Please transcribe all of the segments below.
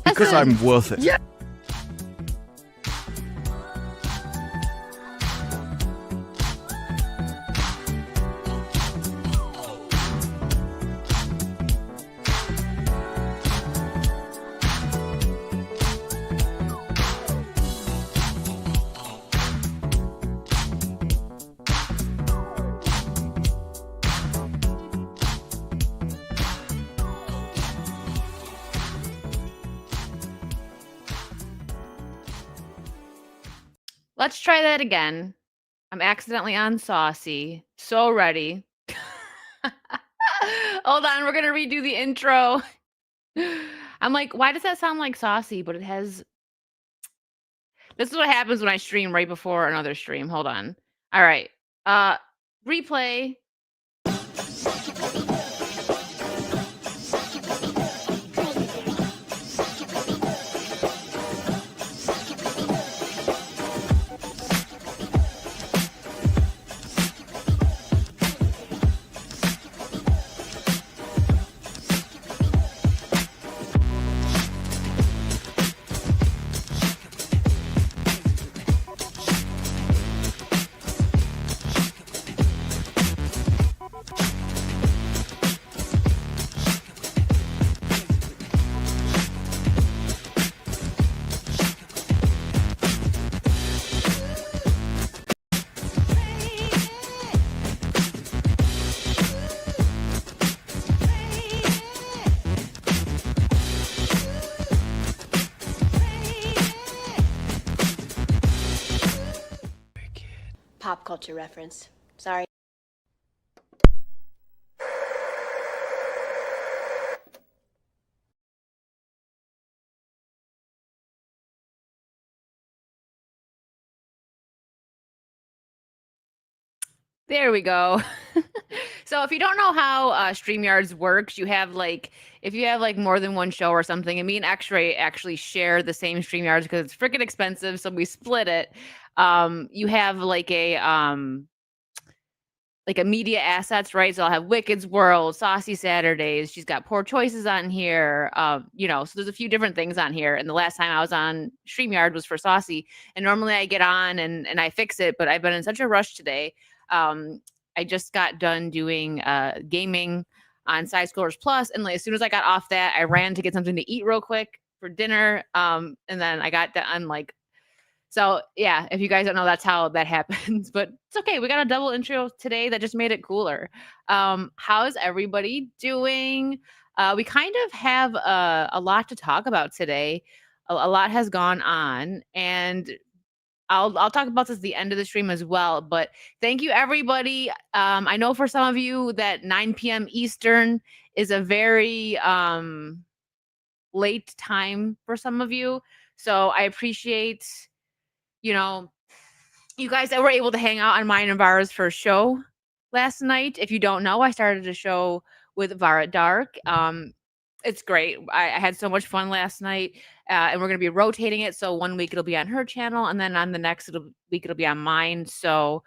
Because I'm worth it. Yeah. Let's try that again. I'm accidentally on Saucy. So ready. Hold on, we're gonna redo the intro. I'm like, why does that sound like Saucy? But it has. This is what happens when I stream right before another stream. Hold on. All right. Replay. Pop culture reference. Sorry. There we go. So if you don't know how StreamYards works, you have if you have more than one show or something, and me and X-Ray actually share the same StreamYards because it's freaking expensive, so we split it. You have a media assets, right? So I'll have Wicked's World, Saucy Saturdays. She's got Poor Choices on here. So there's a few different things on here. And the last time I was on StreamYard was for Saucy. And normally I get on and I fix it, but I've been in such a rush today. I just got done doing gaming on Side Scrollers Plus, and as soon as I got off that, I ran to get something to eat real quick for dinner. And then I got done so yeah, if you guys don't know, that's how that happens. But it's okay. We got a double intro today that just made it cooler. How's everybody doing? We kind of have a lot to talk about today. A lot has gone on, and I'll talk about this at the end of the stream as well. But thank you, everybody. I know for some of you that 9 p.m. Eastern is a very late time for some of you. So I appreciate, you guys that were able to hang out on mine and Vara's first show last night. If you don't know, I started a show with Vara Dark. It's great. I had so much fun last night, and we're going to be rotating it. So one week it'll be on her channel, and then on the next week it'll be on mine. So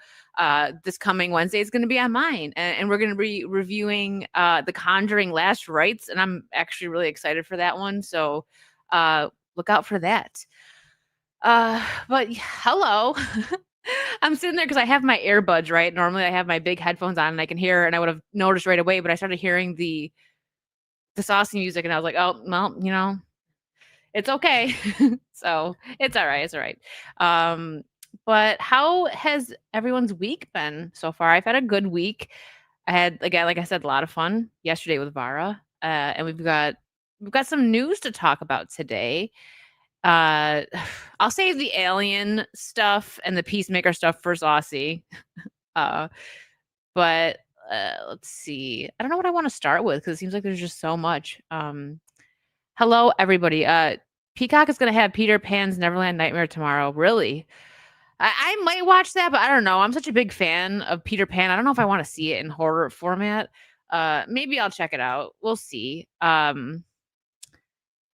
this coming Wednesday is going to be on mine, and we're going to be reviewing The Conjuring Last Rites, and I'm actually really excited for that one. So look out for that. But hello. I'm sitting there because I have my earbuds, right? Normally I have my big headphones on and I can hear, and I would have noticed right away, but I started hearing the Saucy music and I was like, oh, well, it's okay. So it's all right. It's all right. But how has everyone's week been so far? I've had a good week. I had, again, like I said, a lot of fun yesterday with Vara. And we've got some news to talk about today. I'll save the alien stuff and the Peacemaker stuff for Saucy. But let's see. I don't know what I want to start with because it seems like there's just so much. Hello, everybody. Peacock is going to have Peter Pan's Neverland Nightmare tomorrow. Really? I might watch that, but I don't know. I'm such a big fan of Peter Pan. I don't know if I want to see it in horror format. Maybe I'll check it out. We'll see.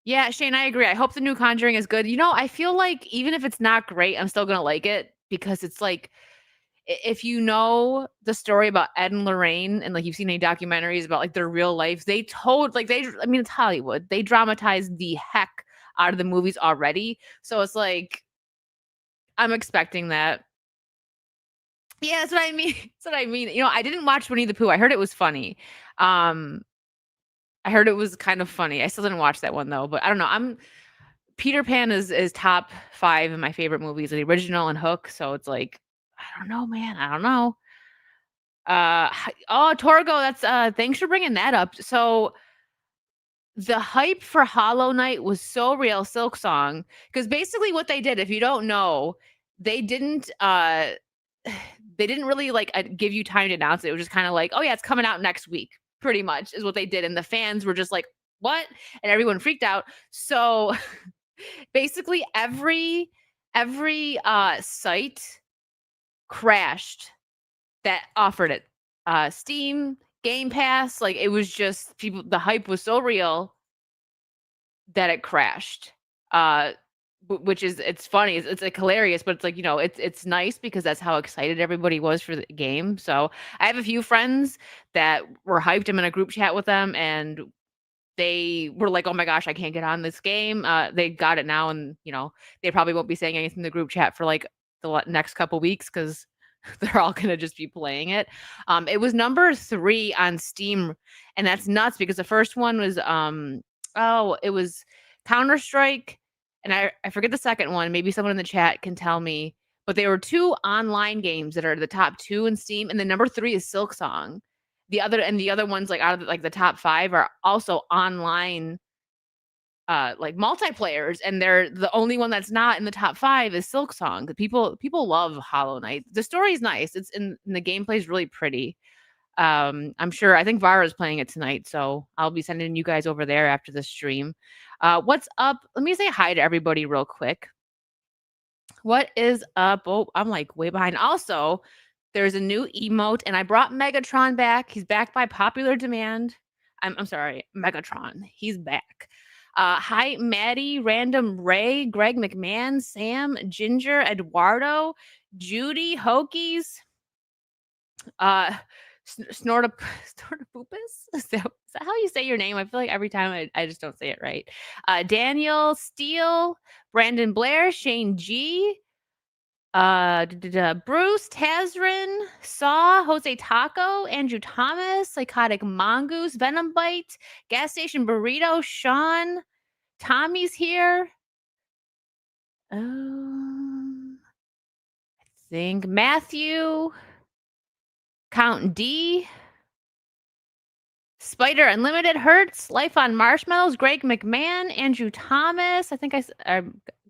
Yeah, Shane, I agree. I hope the new Conjuring is good. I feel like even if it's not great, I'm still gonna like it because it's like if you know the story about Ed and Lorraine and like you've seen any documentaries about like their real life, I mean it's Hollywood. They dramatize the heck out of the movies already. So it's like I'm expecting that. Yeah, that's what I mean. That's what I mean. I didn't watch Winnie the Pooh. I heard it was funny. Um, I heard it was kind of funny. I still didn't watch that one though, but I don't know. Peter Pan is top 5 in my favorite movies, the original and Hook. So it's like, I don't know, man. I don't know. Oh, Torgo, that's thanks for bringing that up. So the hype for Hollow Knight was so real, Silksong, because basically what they did, if you don't know, they didn't they didn't really like give you time to announce it. It was just kind of like, oh yeah, it's coming out next week, pretty much is what they did. And the fans were just like, what? And everyone freaked out. So basically every site crashed that offered it. Steam, Game Pass, like it was just the hype was so real that it crashed. Which is it's funny. It's like hilarious, but it's like, it's nice because that's how excited everybody was for the game. So I have a few friends that were hyped. I'm in a group chat with them and they were like, "Oh my gosh, I can't get on this game." They got it now, and they probably won't be saying anything in the group chat for like the next couple weeks because they're all gonna just be playing it. It was number 3 on Steam, and that's nuts because the first one was it was Counter Strike, and I forget the second one. Maybe someone in the chat can tell me. But there were 2 online games that are the top 2 in Steam, and then number 3 is Silksong. The other ones, like, out of, like, the top 5 are also online, like, multiplayers, and they're the only one that's not in the top 5 is Silksong. The people love Hollow Knight. The story's nice. It's and the gameplay's really pretty. I think Vara's playing it tonight, so I'll be sending you guys over there after the stream. What's up? Let me say hi to everybody real quick. What is up? Oh, I'm, like, way behind. Also, there's a new emote, and I brought Megatron back. He's back by popular demand. I'm sorry, Megatron. He's back. Hi, Maddie, Random Ray, Greg McMahon, Sam, Ginger, Eduardo, Judy, Hokies, Snortapoopus? Is that how you say your name? I feel like every time I just don't say it right. Daniel, Steele, Brandon Blair, Shane G, Bruce, Tazrin, Saw, Jose Taco, Andrew Thomas, Psychotic Mongoose, Venom Bite, Gas Station Burrito, Sean, Tommy's here. I think Matthew, Count D, Spider Unlimited, Hertz, Life on Marshmallows, Greg McMahon, Andrew Thomas. I think I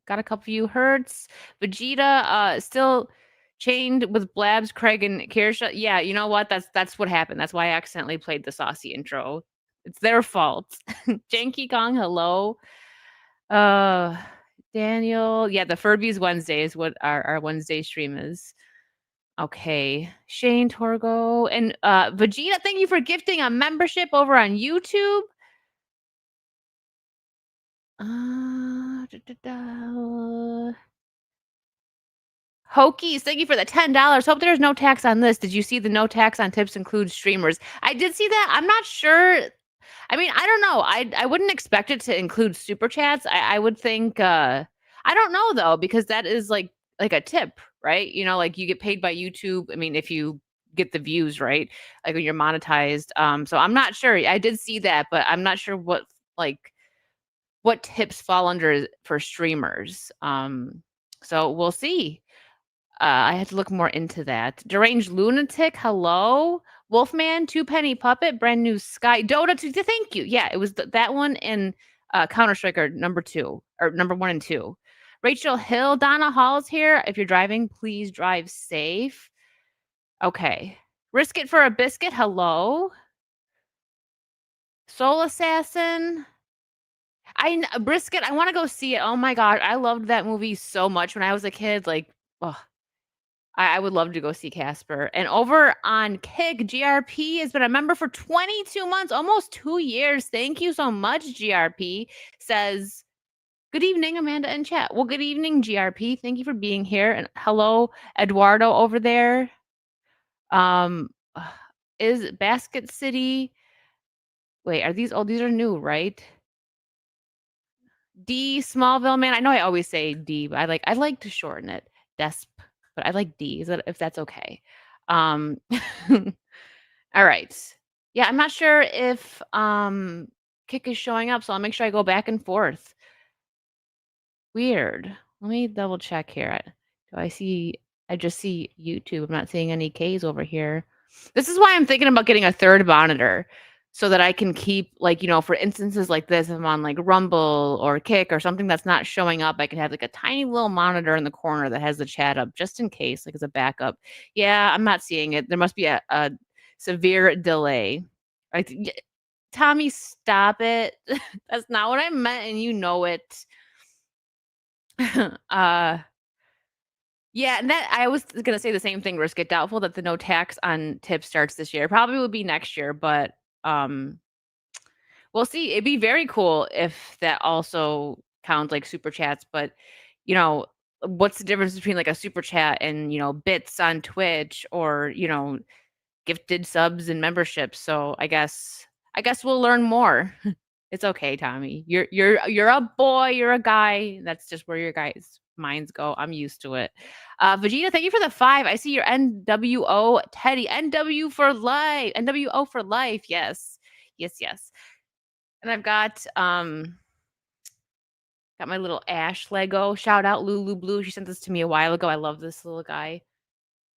got a couple of you. Hertz, Vegeta, still chained with Blabs, Craig, and Kirsha. Yeah, you know what? That's what happened. That's why I accidentally played the saucy intro. It's their fault. Janky Kong, hello. Daniel. Yeah, the Furbies Wednesday is what our Wednesday stream is. Okay. Shane Torgo and Vegeta, thank you for gifting a membership over on YouTube. Hokies, thank you for the $10. Hope there's no tax on this. Did you see the no tax on tips include streamers? I did see that. I'm not sure. I mean, I don't know. I wouldn't expect it to include super chats. I would think I don't know though, because that is like a tip, right? Like you get paid by YouTube. I mean, if you get the views, right? Like when you're monetized. So I'm not sure. I did see that, but I'm not sure what tips fall under for streamers. So we'll see. I had to look more into that. Deranged Lunatic, hello. Wolfman, Two Penny Puppet, Brand New Sky. Dota, thank you. Yeah, it was that one and Counter Striker number 2, or number 1 and 2. Rachel Hill, Donna Hall's here. If you're driving, please drive safe. Okay. Risk It for a Biscuit, hello. Soul Assassin. Brisket, I want to go see it. Oh my god, I loved that movie so much when I was a kid. Like, oh, I would love to go see Casper. And over on Kick, GRP has been a member for 22 months, almost 2 years. Thank you so much, GRP. Says, good evening, Amanda and chat. Well, good evening, GRP. Thank you for being here. And hello, Eduardo over there. Is Basket City. Wait, are these these are new, right? D Smallville, man. I know I always say D, but I like to shorten it. Desp, but I like D. Is that if that's okay? All right. Yeah, I'm not sure if Kick is showing up, so I'll make sure I go back and forth. Weird. Let me double check here. Do I see? I just see YouTube. I'm not seeing any Ks over here. This is why I'm thinking about getting a third monitor so that I can keep, like, for instances like this, if I'm on like Rumble or Kick or something that's not showing up, I can have like a tiny little monitor in the corner that has the chat up just in case, like as a backup. Yeah, I'm not seeing it. There must be a severe delay. Tommy, stop it. That's not what I meant, and you know it. Yeah, and that I was gonna say the same thing, Risk It. Doubtful that the no tax on tips starts this year. Probably will be next year, but we'll see. It'd be very cool if that also counts like super chats, but what's the difference between like a super chat and bits on Twitch or gifted subs and memberships? So I guess we'll learn more. It's okay, Tommy. You're a boy, you're a guy. That's just where your guys' minds go. I'm used to it. Vegeta, thank you for the 5. I see your NWO Teddy. NW for life. NWO for life. Yes. Yes. And I've got my little Ash Lego. Shout out Lulu Blue. She sent this to me a while ago. I love this little guy.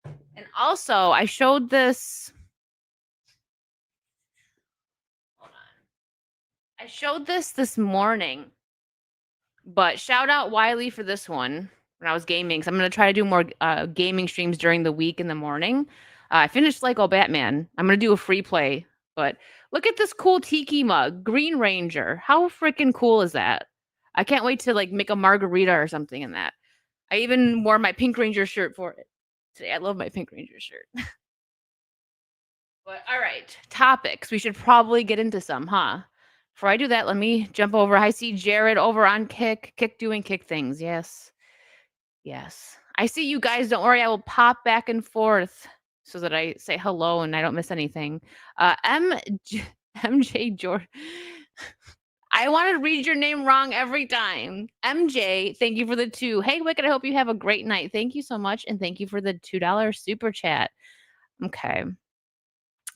And also, I showed this. Hold on. I showed this morning. But shout out Wiley for this one when I was gaming. So I'm going to try to do more gaming streams during the week in the morning. I finished Lego Batman. I'm going to do a free play. But look at this cool tiki mug. Green Ranger. How freaking cool is that? I can't wait to like make a margarita or something in that. I even wore my Pink Ranger shirt for it today. I love my Pink Ranger shirt. But all right, topics. We should probably get into some, huh? Before I do that, let me jump over. I see Jared over on Kick. Kick doing Kick things. Yes. I see you guys. Don't worry. I will pop back and forth so that I say hello and I don't miss anything. MJ George. I want to read your name wrong every time. MJ, thank you for the 2. Hey, Wicked, I hope you have a great night. Thank you so much. And thank you for the $2 super chat. Okay.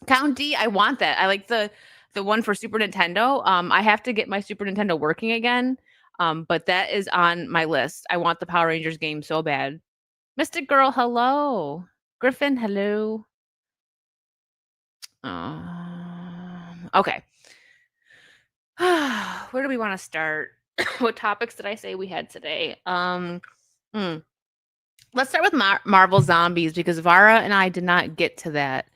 Count D, I want that. I like the one for Super Nintendo. I have to get my Super Nintendo working again. But that is on my list. I want the Power Rangers game so bad. Mystic Girl, hello. Griffin, hello. Okay. Where do we want to start? What topics did I say we had today? Let's start with Marvel Zombies because Vara and I did not get to that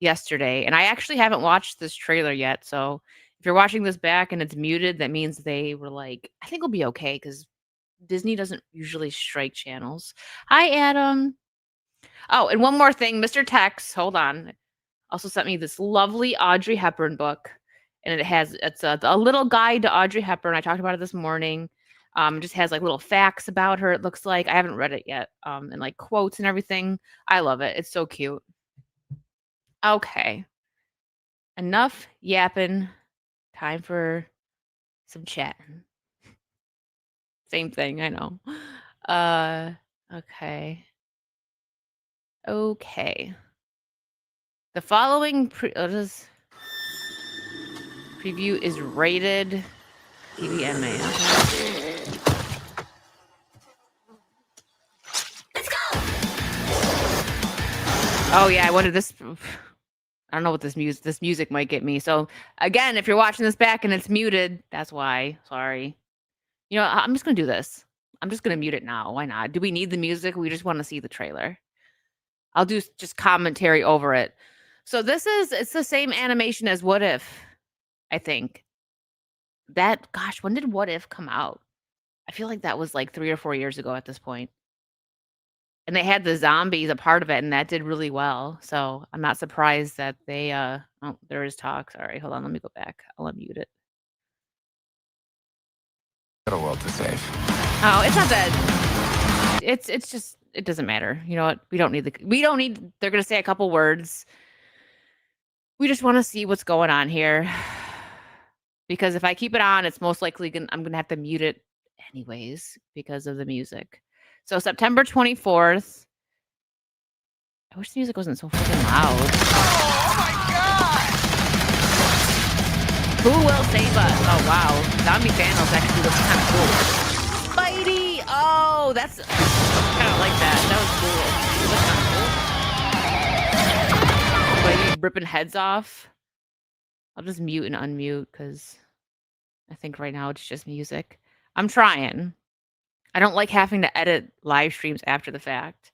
yesterday, and I actually haven't watched this trailer yet. So if you're watching this back and it's muted, that means they were like, I think we'll be okay because Disney doesn't usually strike channels. Hi, Adam. Oh, and one more thing, Mr. Tex, hold on, also sent me this lovely Audrey Hepburn book, and it's a little guide to Audrey Hepburn. I talked about it this morning. It just has like little facts about her. It looks like I haven't read it yet. And like quotes and everything. I love it. It's so cute. Okay. Enough yapping. Time for some chatting. Same thing, I know. Okay. The following preview is rated TVMA. Okay. Let's go. Oh yeah, I wanted this. I don't know what this music might get me. So again, if you're watching this back and it's muted, that's why. Sorry. I'm just gonna do this. I'm just gonna mute it now. Why not? Do we need the music? We just want to see the trailer. I'll do just commentary over it. So it's the same animation as What If, I think. Gosh, when did What If come out? I feel like that was like 3 or 4 years ago at this point. and they had the zombies a part of it, and that did really well. So I'm not surprised that they oh, there is talk. Sorry, hold on, let me go back. I'll unmute it. Got a world to save. Oh, it's not that. It's just it doesn't matter. You know what? We don't need. They're gonna say a couple words. We just want to see what's going on here, because if I keep it on, it's most likely I'm gonna have to mute it anyways because of the music. So September 24th. I wish the music wasn't so freaking loud. Oh my god! Who will save us? Oh wow, zombie Thanos actually looks kind of cool. Spidey! Oh, that's kind of like that. That was cool. Spidey ripping heads off. I'll just mute and unmute because I think right now it's just music. I'm trying. I don't like having to edit live streams after the fact.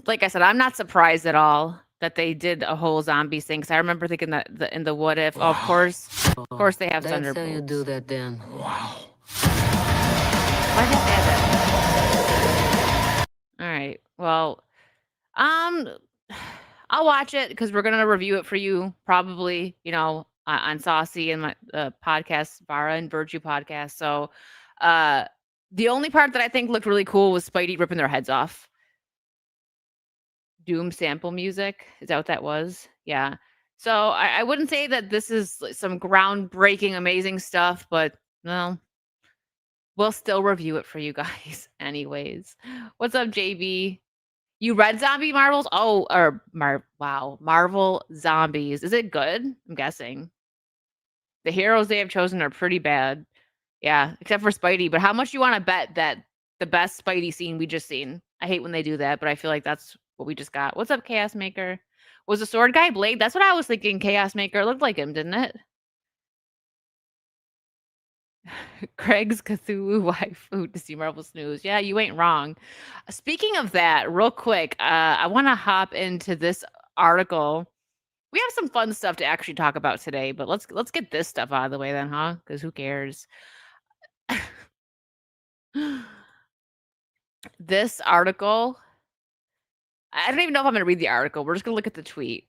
Like I said, I'm not surprised at all that they did a whole zombies thing. Because I remember thinking that in the what if, of course they have That's Thunderbolts. how you do that then. Wow. Why did they add that? All right. Well, I'll watch it because we're gonna review it for you probably. On Saucy and my podcast, Vara and Virtue podcast. So, the only part that I think looked really cool was Spidey ripping their heads off. Doom sample music. Is that what that was? Yeah. So I wouldn't say that this is some groundbreaking, amazing stuff, but no, we'll still review it for you guys anyways. What's up, JB? You read Zombie Marvels? Oh, or wow, Marvel Zombies. Is it good? I'm guessing. The heroes they have chosen are pretty bad. Yeah, except for Spidey. But how much you want to bet that the best Spidey scene we just seen? I hate when they do that, but I feel like that's what we just got. What's up, Chaos Maker? Was the sword guy Blade? That's what I was thinking. Chaos Maker. It looked like him, didn't it? Craig's Cthulhu waifu to see Marvel Snooze. Yeah, you ain't wrong. Speaking of that, real quick, I want to hop into this article. We have some fun stuff to actually talk about today, but let's get this stuff out of the way then, huh? Because who cares? This article, I don't even know if I'm going to read the article. We're just going to look at the tweet.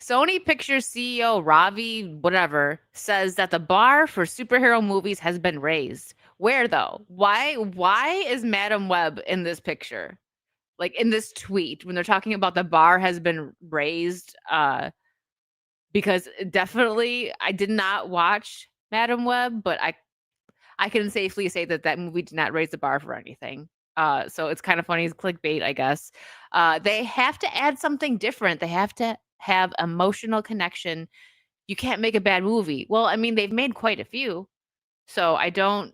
Sony Pictures CEO Ravi whatever says that the bar for superhero movies has been raised. Where though? Why is Madam Web in this picture? Like in this tweet when they're talking about the bar has been raised, because definitely I did not watch Madam Web, but I can safely say that movie did not raise the bar for anything. So it's kind of funny. It's clickbait, I guess. They have to add something different. They have to have emotional connection. You can't make a bad movie. Well, I mean, they've made quite a few. So I don't.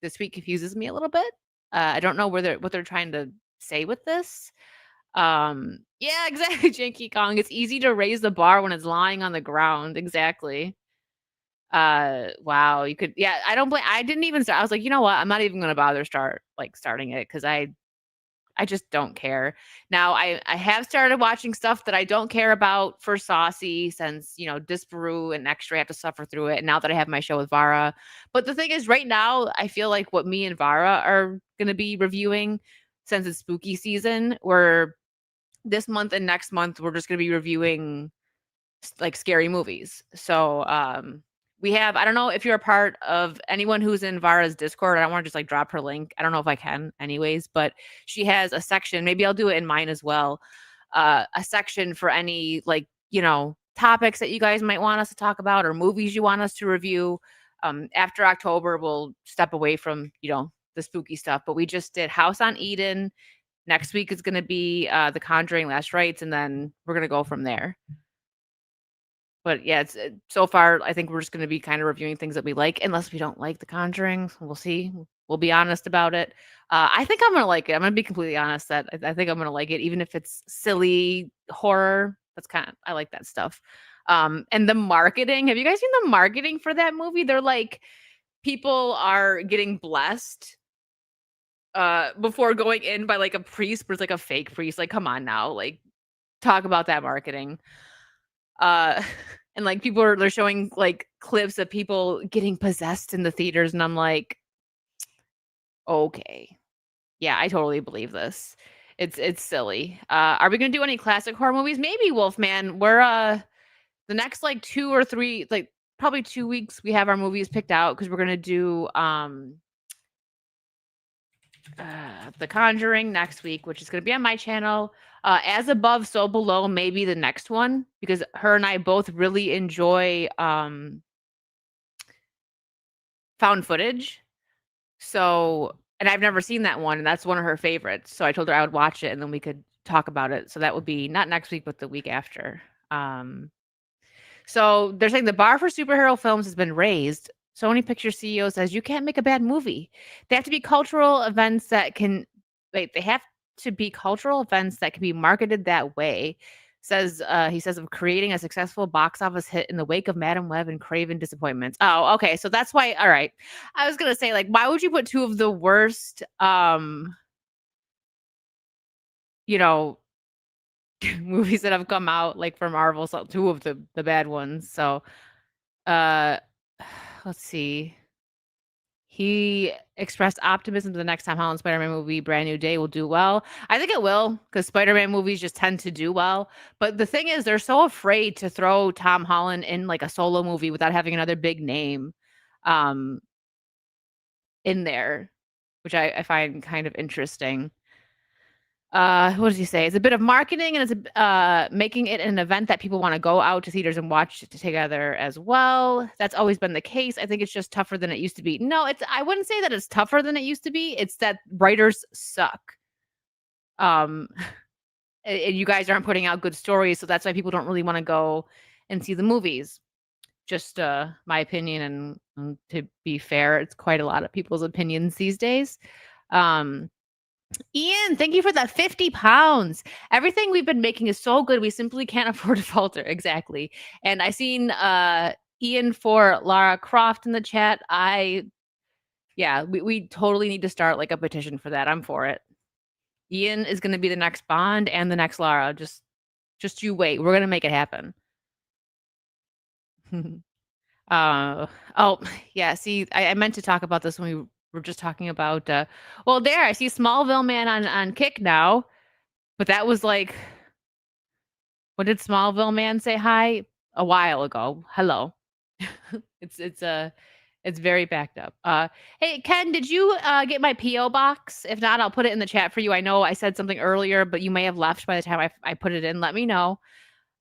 This tweet confuses me a little bit. I don't know what they're trying to say with this. Yeah, exactly, Janky Kong. It's easy to raise the bar when it's lying on the ground. Exactly. Wow, you could. Yeah, I didn't even start. I was like, you know what? I'm not even gonna bother starting it because I just don't care. Now I have started watching stuff that I don't care about for Saucy since, Disparu and Extra have to suffer through it. And now that I have my show with Vara. But the thing is right now, I feel like what me and Vara are going to be reviewing since it's spooky season, where this month and next month, we're just going to be reviewing like scary movies. So, we have, I don't know if you're a part of anyone who's in Vara's Discord. I don't want to just like drop her link. I don't know if I can anyways, but she has a section. Maybe I'll do it in mine as well. A section for any topics that you guys might want us to talk about or movies you want us to review. After October, we'll step away from, the spooky stuff, but we just did House on Eden. Next week is going to be The Conjuring Last Rites, and then we're going to go from there. But yeah, it's so far, I think we're just going to be kind of reviewing things that we like, unless we don't like The Conjuring. We'll see. We'll be honest about it. I think I'm going to like it. I'm going to be completely honest that I think I'm going to like it, even if it's silly horror. I like that stuff. And the marketing, have you guys seen the marketing for that movie? They're like, people are getting blessed before going in by like a priest, but it's like a fake priest. Like, come on now. Like, talk about that marketing. And like they're showing like clips of people getting possessed in the theaters, and I'm like, okay. Yeah, I totally believe this. It's silly. Are we gonna do any classic horror movies? Maybe, Wolfman. We're the next like 2 or 3, like probably 2 weeks, we have our movies picked out because we're gonna do The Conjuring next week, which is gonna be on my channel. As Above, So Below, maybe the next one, because her and I both really enjoy found footage. So, and I've never seen that one, and that's one of her favorites. So I told her I would watch it and then we could talk about it. So that would be not next week, but the week after. So they're saying the bar for superhero films has been raised. Sony Picture CEO says you can't make a bad movie. They have to be cultural events that can, they have to be cultural events that can be marketed that way. He says of creating a successful box office hit in the wake of Madam Web and Craven disappointments. Oh, okay. So that's why. All right. I was gonna say, like, why would you put two of the worst, you know, movies that have come out like for Marvel? So two of the bad ones. So, let's see. He expressed optimism the next time Holland Spider-Man movie Brand New Day will do well. I think it will, because Spider-Man movies just tend to do well. But the thing is, they're so afraid to throw Tom Holland in like a solo movie without having another big name in there, which I find kind of interesting. What does he say? It's a bit of marketing, and it's making it an event that people want to go out to theaters and watch together as well. That's always been the case. I think it's just tougher than it used to be. No, I wouldn't say that it's tougher than it used to be. It's that writers suck. And you guys aren't putting out good stories, so that's why people don't really want to go and see the movies. Just my opinion, and to be fair, it's quite a lot of people's opinions these days. Ian, thank you for that 50 pounds. Everything we've been making is so good. We simply can't afford to falter. Exactly. And I seen Ian for Lara Croft in the chat. We totally need to start like a petition for that. I'm for it. Ian is going to be the next Bond and the next Lara. Just you wait. We're going to make it happen. Oh, yeah. See, I meant to talk about this when we were just talking about well, there I see Smallville Man on Kick now, but that was like, when did Smallville Man say hi? A while ago. Hello. It's very backed up. Hey Ken, did you get my PO box? If not, I'll put it in the chat for you. I know I said something earlier, but you may have left by the time I put it in. Let me know.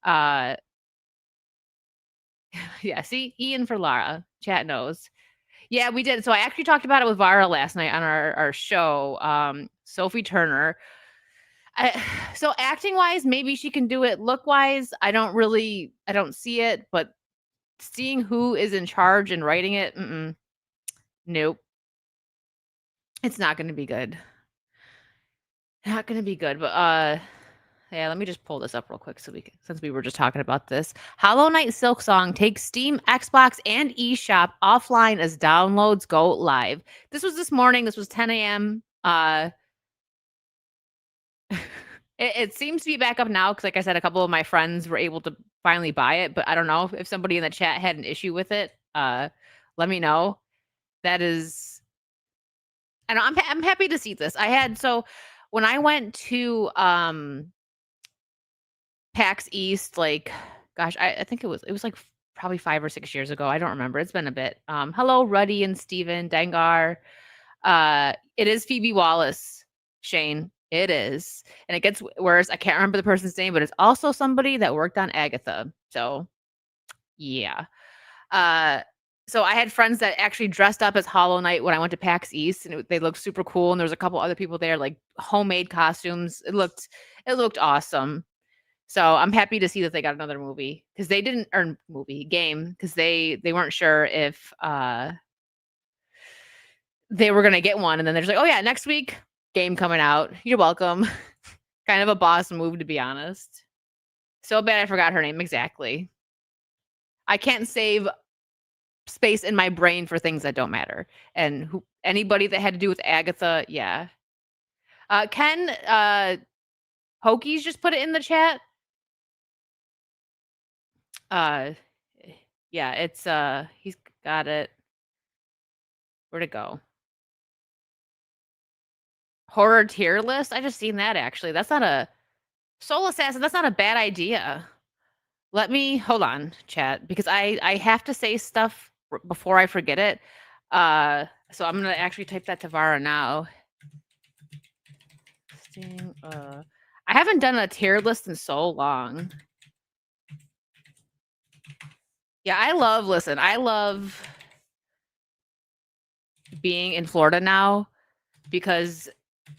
Yeah, see, Ian for Lara. Chat knows. Yeah, we did. So I actually talked about it with Vara last night on our show. Sophie Turner. So acting wise, maybe she can do it. Look wise, I don't see it. But seeing who is in charge and writing it, nope. It's not going to be good. Not going to be good. But yeah, let me just pull this up real quick since we were just talking about this. Hollow Knight Silksong takes Steam, Xbox, and eShop offline as downloads go live. This was this morning. This was 10 a.m. It seems to be back up now because, like I said, a couple of my friends were able to finally buy it. But I don't know if somebody in the chat had an issue with it. Let me know. That is, I know I'm happy to see this. So when I went to PAX East, like, gosh, I think it was like probably 5 or 6 years ago. I don't remember. It's been a bit. Hello, Ruddy and Steven Dengar. It is Phoebe Wallace, Shane. It is. And it gets worse. I can't remember the person's name, but it's also somebody that worked on Agatha. So, yeah. So I had friends that actually dressed up as Hollow Knight when I went to PAX East, and they looked super cool. And there was a couple other people there, like homemade costumes. It looked awesome. So I'm happy to see that they got another movie, because they didn't earn game, because they weren't sure if they were gonna get one, and then they're just like, oh yeah, next week game coming out. You're welcome. Kind of a boss move, to be honest. So bad I forgot her name. Exactly. I can't save space in my brain for things that don't matter. And anybody that had to do with Agatha, yeah. Ken, Hokies just put it in the chat. Uh, yeah, it's he's got it. Where'd it go? Horror tier list. I just seen that actually. That's not a Soul Assassin. That's not a bad idea. Let me hold on, chat, because I have to say stuff before I forget it. So I'm gonna actually type that to Vara now. I haven't done a tier list in so long. Yeah, I love being in Florida now because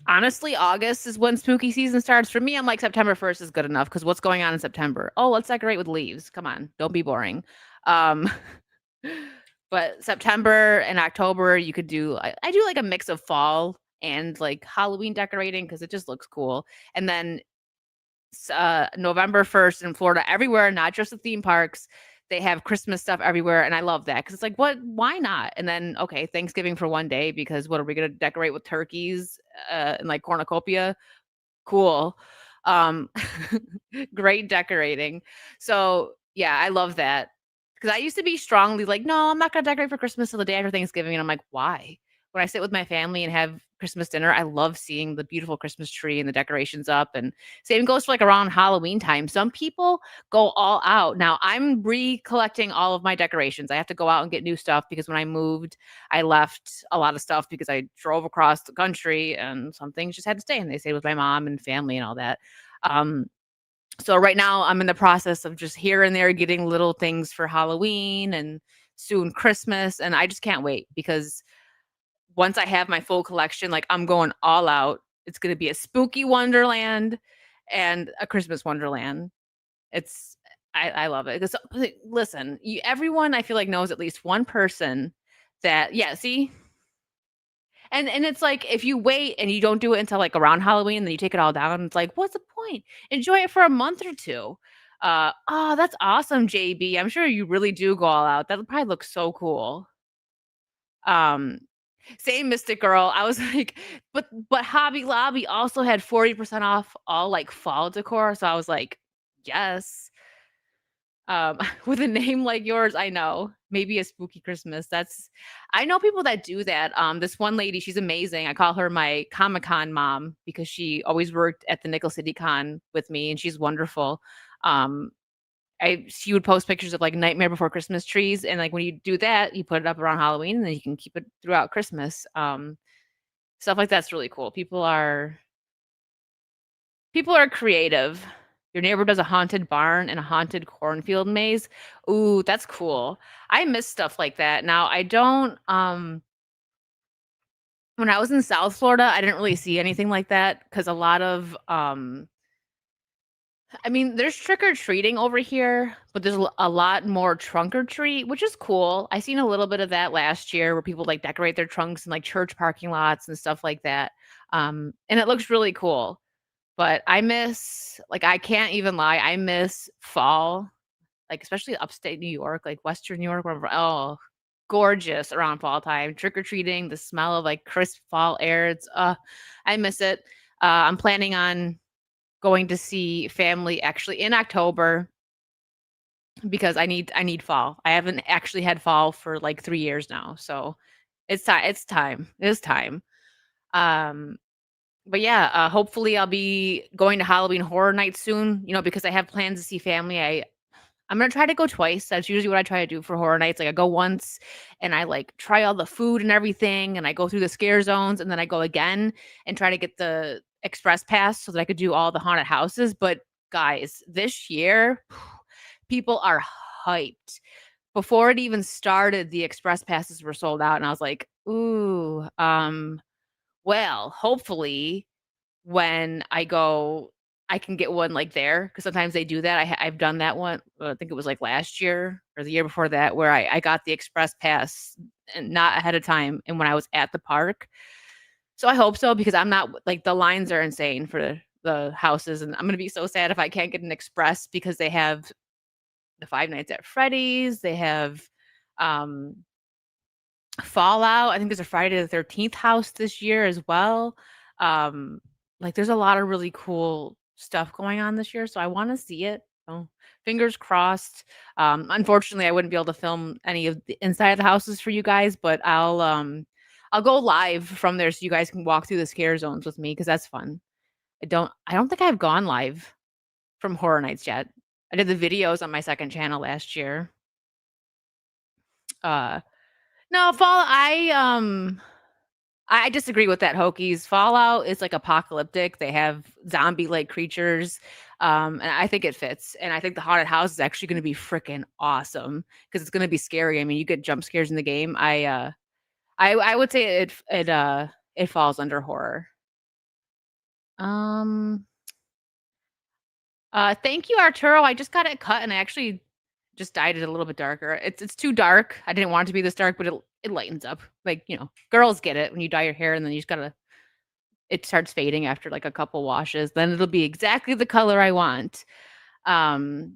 honestly, August is when spooky season starts. For me, I'm like September 1st is good enough because what's going on in September? Oh, let's decorate with leaves. Come on, don't be boring. But September and October, you could do I do like a mix of fall and like Halloween decorating because it just looks cool. And then November 1st in Florida, everywhere, not just the theme parks. They have Christmas stuff everywhere, and I love that because it's like, what? Why not? And then, okay, Thanksgiving for one day because what are we gonna decorate with turkeys and like cornucopia? Cool, um, great decorating. So yeah, I love that because I used to be strongly like, no, I'm not gonna decorate for Christmas till the day after Thanksgiving, and I'm like, why? When I sit with my family and have Christmas dinner, I love seeing the beautiful Christmas tree and the decorations up. And same goes for like around Halloween time. Some people go all out. Now I'm recollecting all of my decorations. I have to go out and get new stuff because when I moved, I left a lot of stuff because I drove across the country and some things just had to stay. And they stayed with my mom and family and all that. Um, so right now I'm in the process of just here and there getting little things for Halloween and soon Christmas. And I just can't wait because once I have my full collection, like I'm going all out. It's going to be a spooky wonderland and a Christmas wonderland. It's I love it because listen, everyone I feel like knows at least one person that see, and it's like if you wait and you don't do it until like around Halloween, then you take it all down. It's like what's the point? Enjoy it for a month or two. Oh, that's awesome, JB. I'm sure you really do go all out. That probably looks so cool. Um, Same Mystic Girl. I was like, but Hobby Lobby also had 40% off all like fall decor. So I was like, yes. With a name like yours, I know. Maybe a spooky Christmas. I know people that do that. This one lady, she's amazing. I call her my Comic-Con mom because she always worked at the Nickel City Con with me and she's wonderful. Um, she would post pictures of like Nightmare Before Christmas trees, and like when you do that, you put it up around Halloween, and then you can keep it throughout Christmas. Stuff like that's really cool. People are creative. Your neighbor does a haunted barn and a haunted cornfield maze. Ooh, that's cool. I miss stuff like that. Now I don't. When I was in South Florida, I didn't really see anything like that because a lot of I mean, there's trick or treating over here, but there's a lot more trunk or treat, which is cool. I seen a little bit of that last year where people like decorate their trunks in like church parking lots and stuff like that. And it looks really cool. But I miss, like, I can't even lie, I miss fall, like especially upstate New York, like Western New York, wherever. Oh, gorgeous around fall time. Trick or treating, the smell of like crisp fall air. I miss it. I'm planning on going to see family actually in October because I need fall. I haven't actually had fall for like 3 years now. So it's time. It's time. It is time. Um but yeah, hopefully I'll be going to Halloween Horror Night soon, because I have plans to see family. I'm gonna try to go twice. That's usually what I try to do for horror nights. Like I go once and I like try all the food and everything, and I go through the scare zones, and then I go again and try to get the express pass so that I could do all the haunted houses. But guys, this year, people are hyped. Before it even started, the express passes were sold out, and I was like, ooh, well, hopefully when I go, I can get one, like, there because sometimes they do that. I've done that one, I think it was, like, last year or the year before that where I got the express pass and not ahead of time and when I was at the park. So I hope so because I'm not like, the lines are insane for the houses, and I'm gonna be so sad if I can't get an express because they have the Five Nights at Freddy's, they have, um, Fallout. I think there's a Friday the 13th house this year as well. Um, like there's a lot of really cool stuff going on this year, so I wanna see it. So fingers crossed. Unfortunately, I wouldn't be able to film any of the inside of the houses for you guys, but I'll go live from there so you guys can walk through the scare zones with me because that's fun. I don't think I've gone live from Horror Nights yet. I did the videos on my second channel last year. No, I disagree with that, Hokies. Fallout is like apocalyptic. They have zombie-like creatures, and I think it fits. And I think the haunted house is actually going to be freaking awesome because it's going to be scary. I mean, you get jump scares in the game. I would say it falls under horror. Thank you, Arturo. I just got it cut and I actually just dyed it a little bit darker. It's too dark. I didn't want it to be this dark, but it lightens up. Like, girls get it when you dye your hair and then you just gotta it starts fading after like a couple washes. Then it'll be exactly the color I want. Um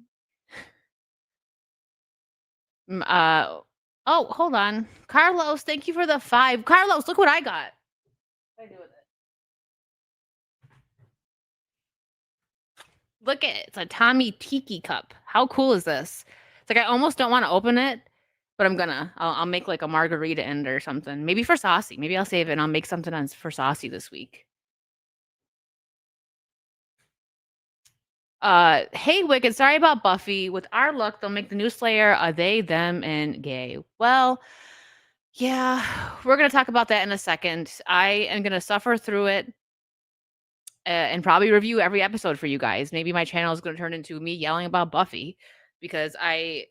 oh, hold on. Carlos, thank you for the 5. Carlos, look what I got. What do I do with it? Look at it. It's a Tommy Tiki cup. How cool is this? It's like I almost don't want to open it, but I'll make like a margarita end or something. Maybe for Saucy. Maybe I'll save it and I'll make something for Saucy this week. Hey Wicked, sorry about Buffy. With our luck, they'll make the new Slayer a they, them, and gay. Well, yeah, we're gonna talk about that in a second. I am gonna suffer through it and probably review every episode for you guys. Maybe my channel is gonna turn into me yelling about Buffy because they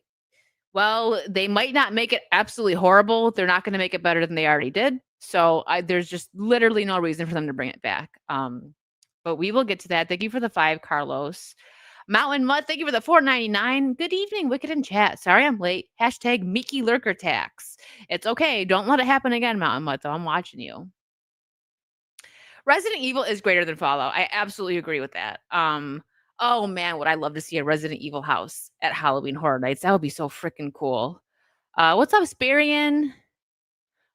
might not make it absolutely horrible. They're not gonna make it better than they already did. So there's just literally no reason for them to bring it back. But we will get to that. Thank you for the 5, Carlos. Mountain Mud, thank you for the $4.99. Good evening, Wicked in chat. Sorry I'm late. Hashtag Mickey Lurker tax. It's okay. Don't let it happen again, Mountain Mud, though. I'm watching you. Resident Evil is greater than Fallout. I absolutely agree with that. Oh man, would I love to see a Resident Evil house at Halloween Horror Nights. That would be so freaking cool. What's up, Sparian?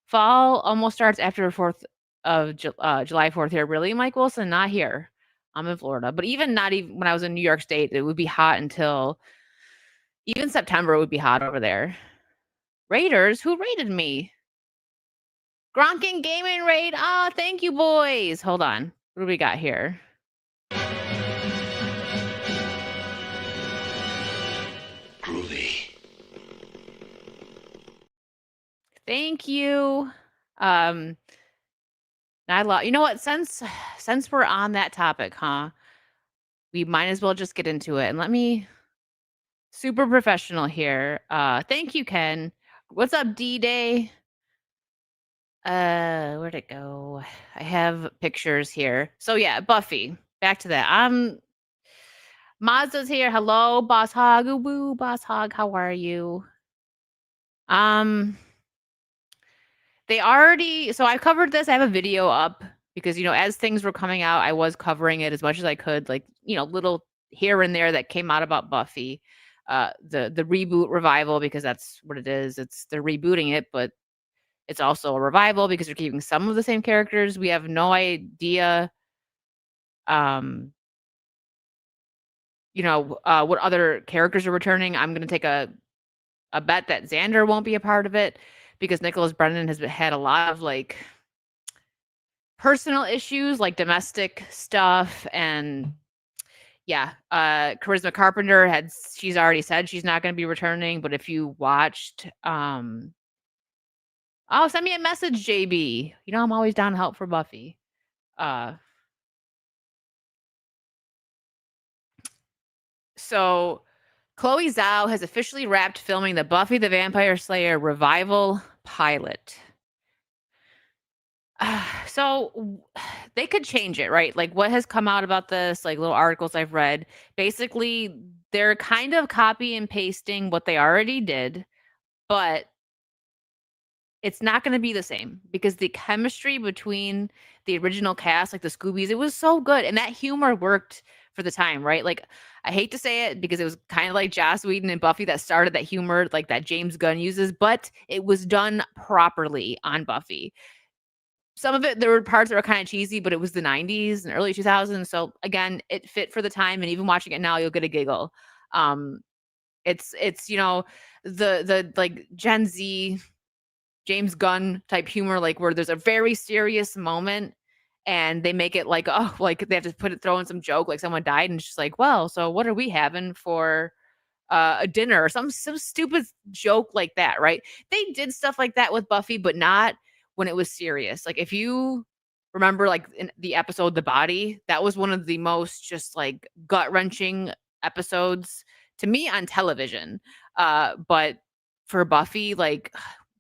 Fall almost starts after 4th of July 4th here. Really, Mike Wilson? Not here. I'm in Florida. But not even when I was in New York State, it would be hot until even September. It would be hot over there. Raiders? Who raided me? Gronkin Gaming Raid. Ah, thank you, boys. Hold on. What do we got here? Groovy. Thank you. You know what? Since we're on that topic, huh? We might as well just get into it. And let me super professional here. Thank you, Ken. What's up, D-Day? Where'd it go? I have pictures here. So yeah, Buffy. Back to that. Mazda's here. Hello, Boss Hog. Ooh, woo, Boss Hog. How are you? So I covered this. I have a video up because, as things were coming out, I was covering it as much as I could, like, little here and there that came out about Buffy, the reboot revival, because that's what it is. They're rebooting it, but it's also a revival because they're keeping some of the same characters. We have no idea, what other characters are returning. I'm going to take a bet that Xander won't be a part of it because Nicholas Brennan has had a lot of like personal issues, like domestic stuff. And yeah, Charisma Carpenter she's already said she's not going to be returning. But if you watched, send me a message, JB. I'm always down to help for Buffy. So Chloe Zhao has officially wrapped filming the Buffy the Vampire Slayer revival pilot. So they could change it, right? Like what has come out about this, like little articles I've read, basically they're kind of copy and pasting what they already did, but it's not going to be the same because the chemistry between the original cast, like the Scoobies, it was so good. And that humor worked for the time, right? Like, I hate to say it because it was kind of like Joss Whedon and Buffy that started that humor, like that James Gunn uses, but it was done properly on Buffy. Some of it, there were parts that were kind of cheesy, but it was the 90s and early 2000s. So again, it fit for the time. And even watching it now, you'll get a giggle. It's the like Gen Z James Gunn type humor, like where there's a very serious moment and they make it like, oh, like they have to throw in some joke, like someone died, and it's just like, well, so what are we having for a dinner or some stupid joke like that, right? They did stuff like that with Buffy, but not when it was serious. Like if you remember like in the episode The Body, that was one of the most just like gut-wrenching episodes to me on television. But for Buffy, like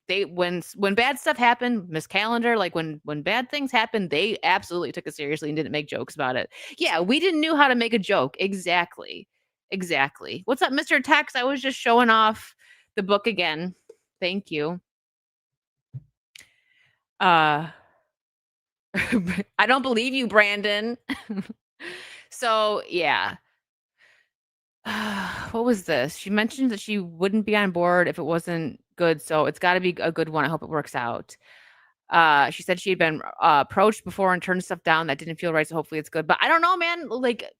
they when bad stuff happened, Miss Calendar, like when bad things happened, they absolutely took it seriously and didn't make jokes about it. Yeah, we didn't know how to make a joke. Exactly. Exactly. What's up, Mr. Tex? I was just showing off the book again. Thank you. I don't believe you, Brandon. So, yeah. What was this? She mentioned that she wouldn't be on board if it wasn't good, so it's got to be a good one. I hope it works out. She said she had been approached before and turned stuff down that didn't feel right, so hopefully it's good. But I don't know, man. Like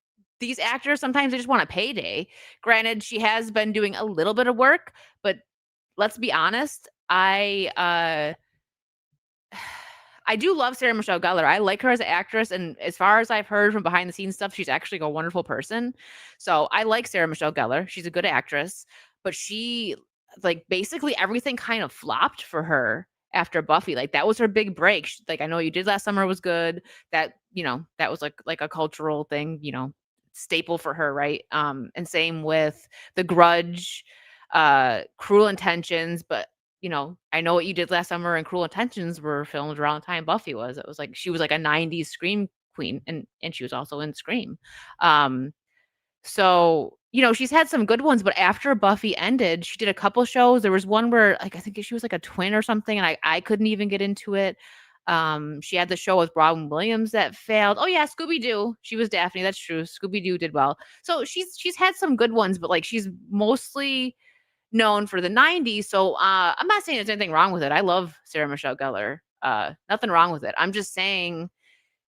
these actors, sometimes they just want a payday. Granted, she has been doing a little bit of work, but let's be honest. I do love Sarah Michelle Gellar. I like her as an actress, and as far as I've heard from behind the scenes stuff, she's actually a wonderful person. So I like Sarah Michelle Gellar. She's a good actress, but she like basically everything kind of flopped for her after Buffy. Like that was her big break. Like I know you did last summer was good. That that was like a cultural thing. Staple for her, right? And same with The Grudge, Cruel Intentions, but I Know What You Did Last Summer and Cruel Intentions were filmed around the time Buffy was. It was like she was like a 90s scream queen, and she was also in Scream. So, she's had some good ones, but after Buffy ended, she did a couple shows. There was one where like I think she was like a twin or something, and I couldn't even get into it. She had the show with Robin Williams that failed. Oh yeah, Scooby-Doo. She was Daphne. That's true. Scooby-Doo did well. So she's had some good ones, but like she's mostly known for the 90s. So I'm not saying there's anything wrong with it. I love Sarah Michelle Gellar. Nothing wrong with it. I'm just saying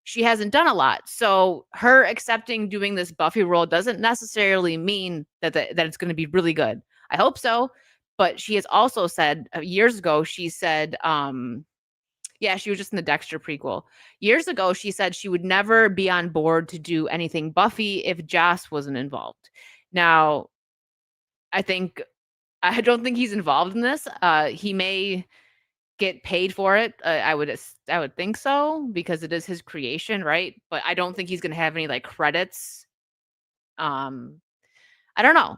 she hasn't done a lot. So her accepting doing this Buffy role doesn't necessarily mean that it's going to be really good. I hope so. But she has also said years ago, she said, yeah, she was just in the Dexter prequel. Years ago, she said she would never be on board to do anything Buffy if Joss wasn't involved. Now, I don't think he's involved in this. He may get paid for it. I would think so because it is his creation, right? But I don't think he's gonna have any like credits. I don't know.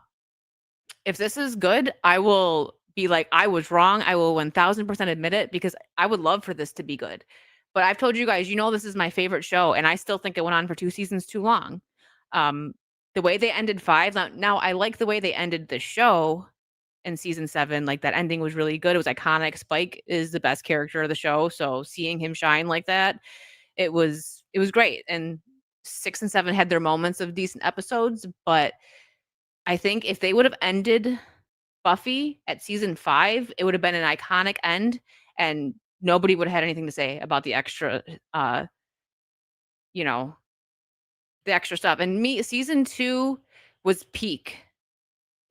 If this is good, I will be like, I was wrong. I will 1000% admit it because I would love for this to be good. But I've told you guys, this is my favorite show, and I still think it went on for 2 seasons too long. The way they ended 5, now I like the way they ended the show in season 7. Like that ending was really good. It was iconic. Spike is the best character of the show, so seeing him shine like that, it was great. And 6 and 7 had their moments of decent episodes, but I think if they would have ended Buffy at season 5, it would have been an iconic end, and nobody would have had anything to say about the extra the extra stuff. And season 2 was peak.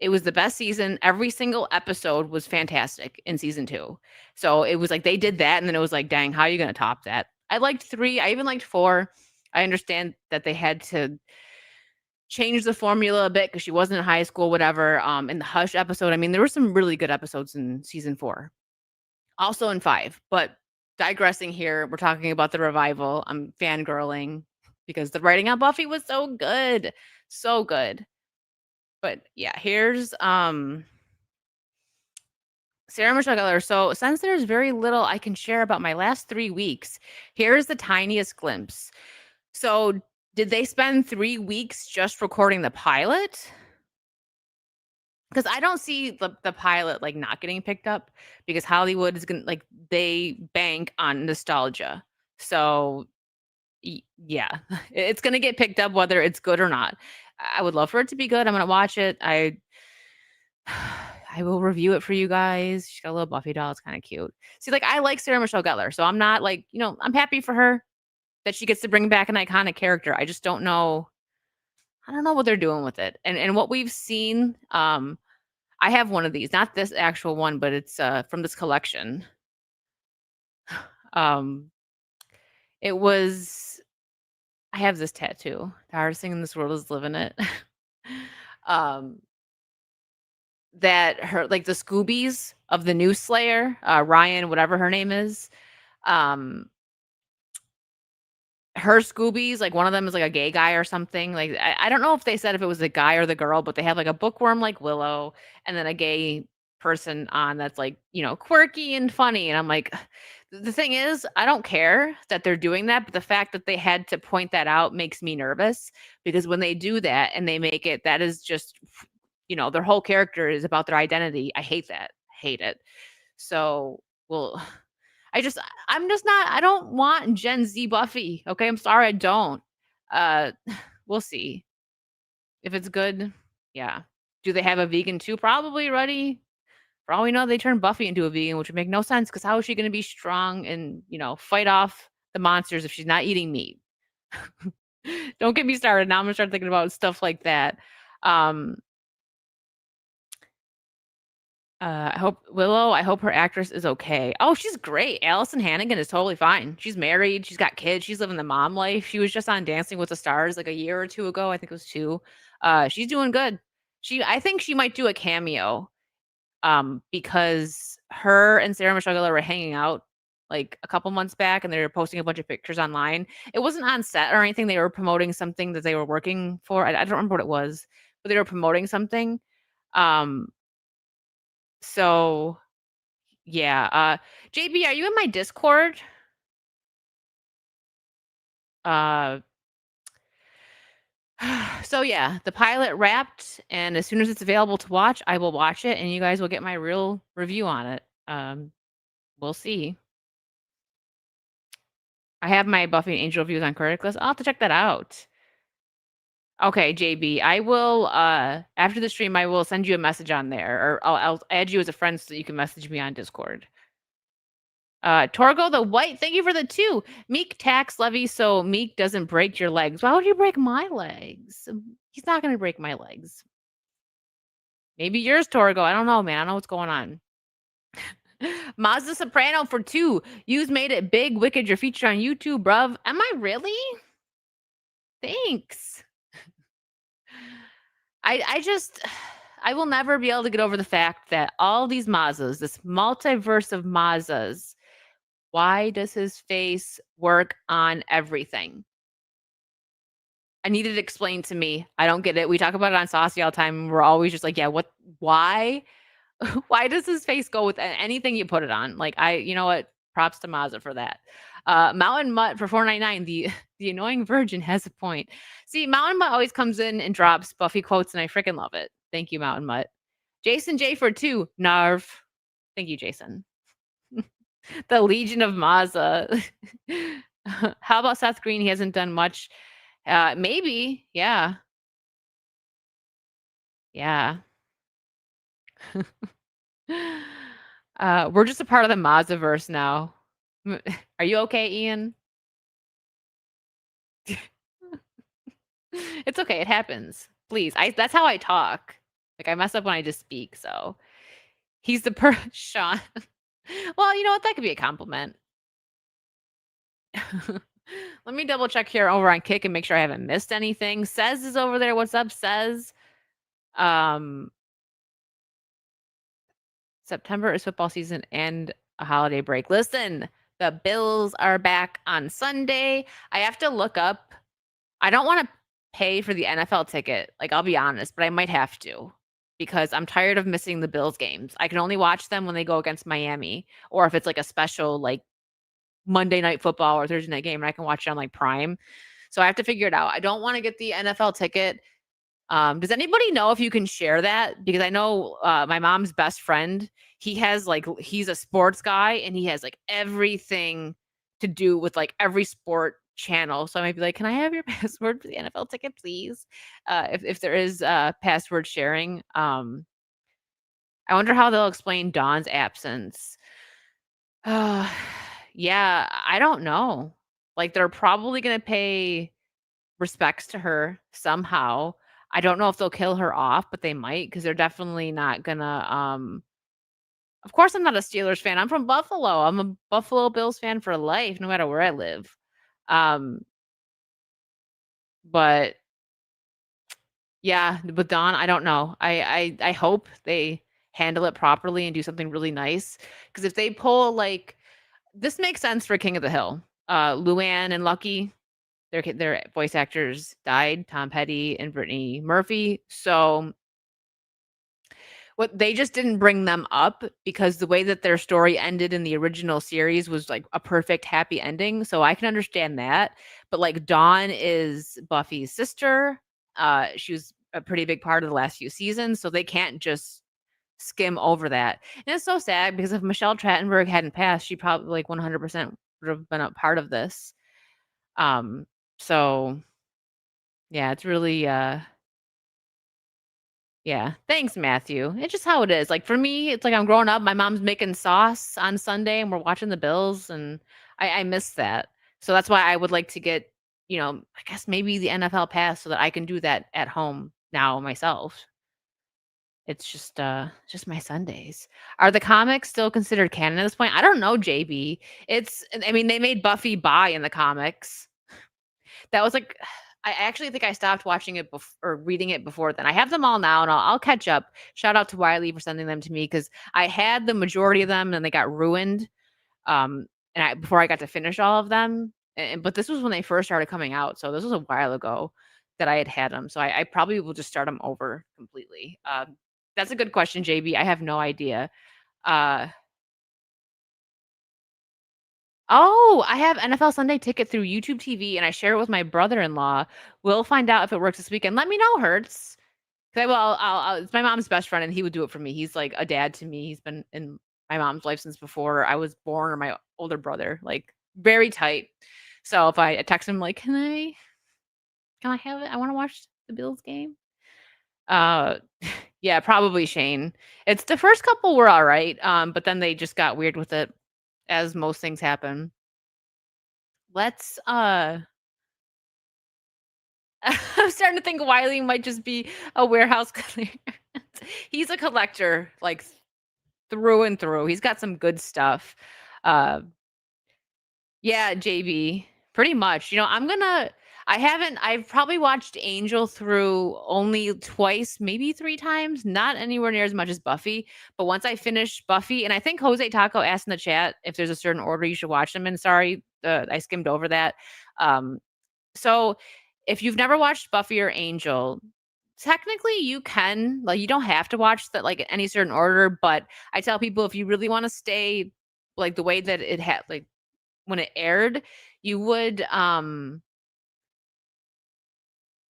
It was the best season. Every single episode was fantastic in season 2. So it was like they did that, and then it was like, dang, how are you going to top that? I liked 3. I even liked 4. I understand that they had to change the formula a bit because she wasn't in high school, whatever. In the Hush episode, I mean, there were some really good episodes in season 4. Also in 5. But digressing here, we're talking about the revival. I'm fangirling because the writing on Buffy was so good. So good. But yeah, here's Sarah Michelle Gellar. So since there's very little I can share about my last 3 weeks, here's the tiniest glimpse. So did they spend 3 weeks just recording the pilot? Because I don't see the pilot like not getting picked up because Hollywood is gonna like they bank on nostalgia. So yeah, it's gonna get picked up whether it's good or not. I would love for it to be good. I'm gonna watch it. I will review it for you guys. She's got a little Buffy doll. It's kind of cute. See, like I like Sarah Michelle Gellar, so I'm not like I'm happy for her that she gets to bring back an iconic character. I just don't know I don't know what they're doing with it. And what we've seen, I have one of these, not this actual one, but it's from this collection. Um, it was I have this tattoo. The hardest thing in this world is living it. um, that her like the Scoobies of the new Slayer, Ryan, whatever her name is, um, her Scoobies, like one of them is like a gay guy or something. Like I don't know if they said if it was the guy or the girl, but they have like a bookworm like Willow, and then a gay person on that's like quirky and funny. And I'm like, the thing is, I don't care that they're doing that, but the fact that they had to point that out makes me nervous because when they do that and they make it, that is just their whole character is about their identity. I hate that. Hate it. So, well, I'm just not I don't want Gen Z Buffy. Okay, I'm sorry, I don't. Uh we'll see. If it's good, yeah. Do they have a vegan too? Probably ready. For all we know, they turned Buffy into a vegan, which would make no sense because how is she gonna be strong and, fight off the monsters if she's not eating meat? Don't get me started. Now I'm gonna start thinking about stuff like that. Um I hope her actress is okay. Oh, she's great. Allison Hannigan is totally fine. She's married, she's got kids, she's living the mom life. She was just on Dancing with the Stars like a year or two ago. I think it was 2. She's doing good. I think she might do a cameo, because her and Sarah Michelle Gellar were hanging out like a couple months back and they were posting a bunch of pictures online. It wasn't on set or anything. They were promoting something that they were working for. I don't remember what it was, but they were promoting something. Um, so yeah, JB, are you in my Discord? Uh, so yeah, the pilot wrapped, and as soon as it's available to watch, I will watch it, and you guys will get my real review on it. We'll see. I have my Buffy and Angel reviews on Criticlist. I'll have to check that out. Okay, JB, I will, after the stream, I will send you a message on there, or I'll add you as a friend so that you can message me on Discord. Torgo the White, thank you for the 2. Meek tax levy so Meek doesn't break your legs. Why would you break my legs? He's not gonna break my legs. Maybe yours, Torgo. I don't know, man. I don't know what's going on. Mazda Soprano for 2. You've made it big. Wicked, you're featured on YouTube, bruv. Am I really? Thanks. I will never be able to get over the fact that all these Mazdas, this multiverse of Mazdas, why does his face work on everything? I need it explained to me. I don't get it. We talk about it on Saucy all the time. We're always just like, yeah, what? Why? Why does his face go with anything you put it on? Like, you know what? Props to Mazda for that. Mountain Mutt for $4.99. The annoying virgin has a point. See, Mountain Mutt always comes in and drops Buffy quotes, and I freaking love it. Thank you, Mountain Mutt. Jason J for 2. Narv. Thank you, Jason. The Legion of Mazda. How about Seth Green? He hasn't done much. Maybe. Yeah. Yeah. We're just a part of the Mazdaverse now. Are you okay, Ian? It's okay. It happens. Please. That's how I talk. Like I mess up when I just speak. So he's the Sean. Well, you know what? That could be a compliment. Let me double check here over on Kick and make sure I haven't missed anything. Says is over there. What's up, Says? September is football season and a holiday break. Listen, the Bills are back on Sunday. I have to look up. I don't want to pay for the NFL ticket. Like, I'll be honest, but I might have to because I'm tired of missing the Bills games. I can only watch them when they go against Miami or if it's like a special, like Monday Night Football or Thursday night game and I can watch it on like Prime. So I have to figure it out. I don't want to get the NFL ticket. Does anybody know if you can share that? Because I know my mom's best friend, he's a sports guy and he has like everything to do with like every sport channel. So I might be like, can I have your password for the NFL ticket, please? If there is password sharing. I wonder how they'll explain Dawn's absence. Yeah, I don't know. Like they're probably gonna pay respects to her somehow. I don't know if they'll kill her off, but they might because they're definitely not gonna. Of course, I'm not a Steelers fan. I'm from Buffalo. I'm a Buffalo Bills fan for life, no matter where I live. Um, but yeah, with Dawn, I don't know. I hope they handle it properly and do something really nice. Because if they pull like this makes sense for King of the Hill. Luann and Lucky, their voice actors died, Tom Petty and Brittany Murphy. So what they just didn't bring them up because the way that their story ended in the original series was like a perfect happy ending. So I can understand that. But like Dawn is Buffy's sister. She was a pretty big part of the last few seasons, so they can't just skim over that. And it's so sad because if Michelle Trachtenberg hadn't passed, she probably like 100% would have been a part of this. So yeah, it's really yeah. Thanks, Matthew. It's just how it is. Like for me, it's like I'm growing up. My mom's making sauce on Sunday and we're watching the Bills and I miss that. So that's why I would like to get, I guess maybe the NFL pass so that I can do that at home now myself. It's just my Sundays. Are the comics still considered canon at this point? I don't know, JB. I mean, they made Buffy bi in the comics. That was like I actually think I stopped watching it or reading it before then. I have them all now and I'll catch up. Shout out to Wiley for sending them to me because I had the majority of them and they got ruined. Before I got to finish all of them. But this was when they first started coming out. So this was a while ago that I had them. So I probably will just start them over completely. That's a good question, JB. I have no idea. Oh, I have NFL Sunday Ticket through YouTube TV, and I share it with my brother-in-law. We'll find out if it works this weekend. Let me know, Hertz. 'Cause it's my mom's best friend, and he would do it for me. He's like a dad to me. He's been in my mom's life since before I was born, or my older brother, like very tight. So if I text him like, can I have it? I want to watch the Bills game. Uh, yeah, probably Shane. It's the first couple were all right, but then they just got weird with it, as most things happen. Let's I'm starting to think Wiley might just be a warehouse clearance. He's a collector, like through and through. He's got some good stuff. Uh yeah, JB. Pretty much. I've probably watched Angel through only twice, maybe 3 times, not anywhere near as much as Buffy. But once I finish Buffy, and I think Jose Taco asked in the chat if there's a certain order you should watch them in. Sorry, I skimmed over that. So if you've never watched Buffy or Angel, technically you can, like, you don't have to watch that like any certain order, but I tell people if you really want to stay like the way that it had like when it aired, you would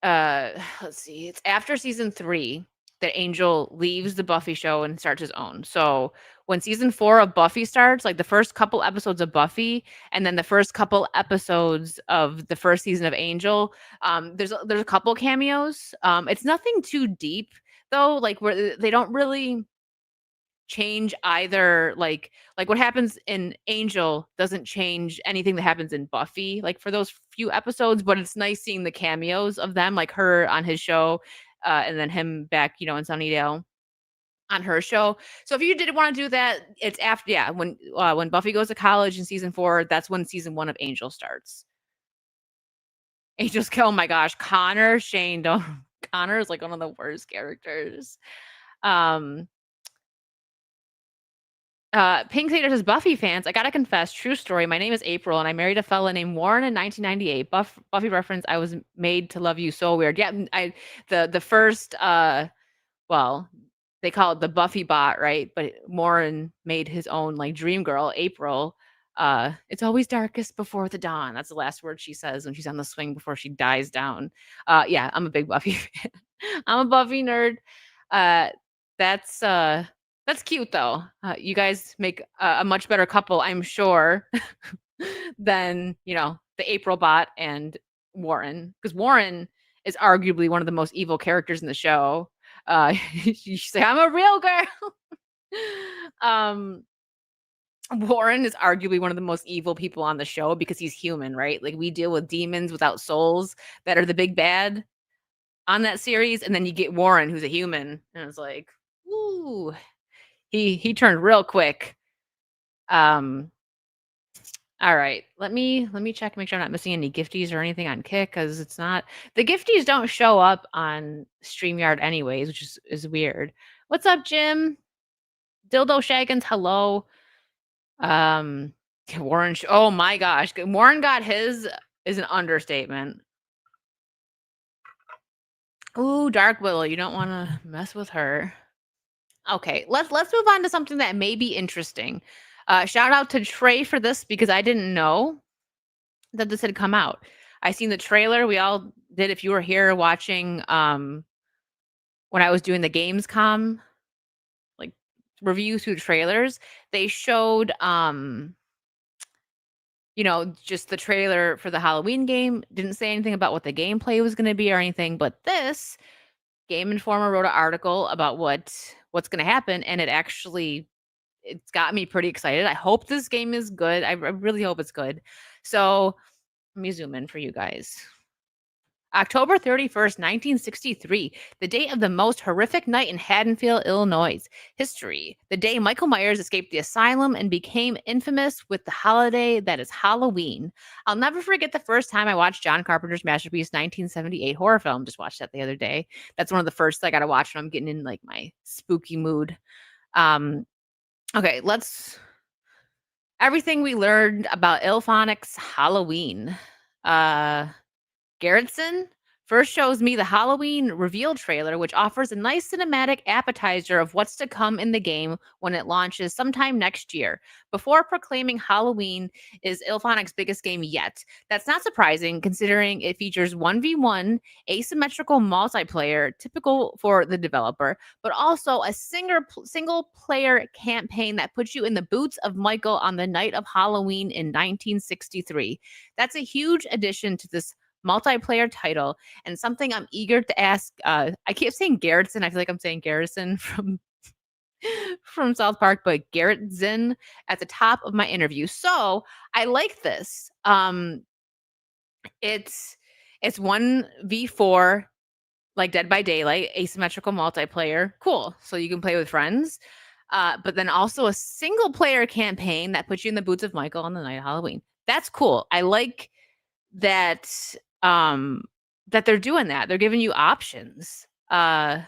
let's see, it's after season 3 that Angel leaves the Buffy show and starts his own. So when season 4 of Buffy starts, like the first couple episodes of Buffy and then the first couple episodes of the first season of Angel, there's a couple cameos. It's nothing too deep though, like where they don't really change either like what happens in Angel doesn't change anything that happens in Buffy like for those few episodes, but it's nice seeing the cameos of them, like her on his show, and then him back, in Sunnydale on her show. So if you did want to do that, it's after when Buffy goes to college in season 4, that's when season 1 of Angel starts. Angel's oh my gosh, Shane, don't Connor is like one of the worst characters. Pink Theater says, Buffy fans, I gotta confess, true story. My name is April, and I married a fella named Warren in 1998. Buffy reference. I was made to love you so weird. Yeah, the first well, they call it the Buffy bot, right? But Warren made his own like dream girl, April. It's always darkest before the dawn. That's the last word she says when she's on the swing before she dies down. Yeah, I'm a big Buffy fan. I'm a Buffy nerd. That's cute though. You guys make a much better couple, I'm sure, than, the April bot and Warren. Because Warren is arguably one of the most evil characters in the show. She's like, I'm a real girl. Warren is arguably one of the most evil people on the show because he's human, right? Like we deal with demons without souls that are the big bad on that series, and then you get Warren, who's a human, and it's like, ooh, he turned real quick. All right, let me check, make sure I'm not missing any gifties or anything on Kick, because it's not the gifties don't show up on StreamYard anyways, which is weird. What's up, Jim? Dildo Shaggins, hello. Warren, oh my gosh, Warren got his is an understatement. Ooh, Dark Willow, you don't want to mess with her. Okay, let's move on to something that may be interesting. Shout out to Trey for this because I didn't know that this had come out. I seen the trailer. We all did. If you were here watching, when I was doing the Gamescom, like reviews through trailers, they showed, just the trailer for the Halloween game. Didn't say anything about what the gameplay was going to be or anything. But this Game Informer wrote an article about what's going to happen, and it's got me pretty excited. I hope this game is good. I really hope it's good. So let me zoom in for you guys. October 31st, 1963, the date of the most horrific night in Haddonfield, Illinois history. The day Michael Myers escaped the asylum and became infamous with the holiday that is Halloween. I'll never forget the first time I watched John Carpenter's masterpiece 1978 horror film. Just watched that the other day. That's one of the first I got to watch when I'm getting in like my spooky mood. Okay, everything we learned about Ilphonic's Halloween. Garrettson first shows me the Halloween reveal trailer, which offers a nice cinematic appetizer of what's to come in the game when it launches sometime next year, before proclaiming Halloween is Ilphonic's biggest game yet. That's not surprising, considering it features 1v1 asymmetrical multiplayer, typical for the developer, but also a single-player campaign that puts you in the boots of Michael on the night of Halloween in 1963. That's a huge addition to this multiplayer title, and something I'm eager to ask. I keep saying Garrettson. I feel like I'm saying Garrison from South Park, but Garrettson at the top of my interview. So I like this. It's 1v4 like Dead by Daylight, asymmetrical multiplayer. Cool. So you can play with friends. But then also a single player campaign that puts you in the boots of Michael on the night of Halloween. That's cool. I like that that they're doing that. They're giving you options. And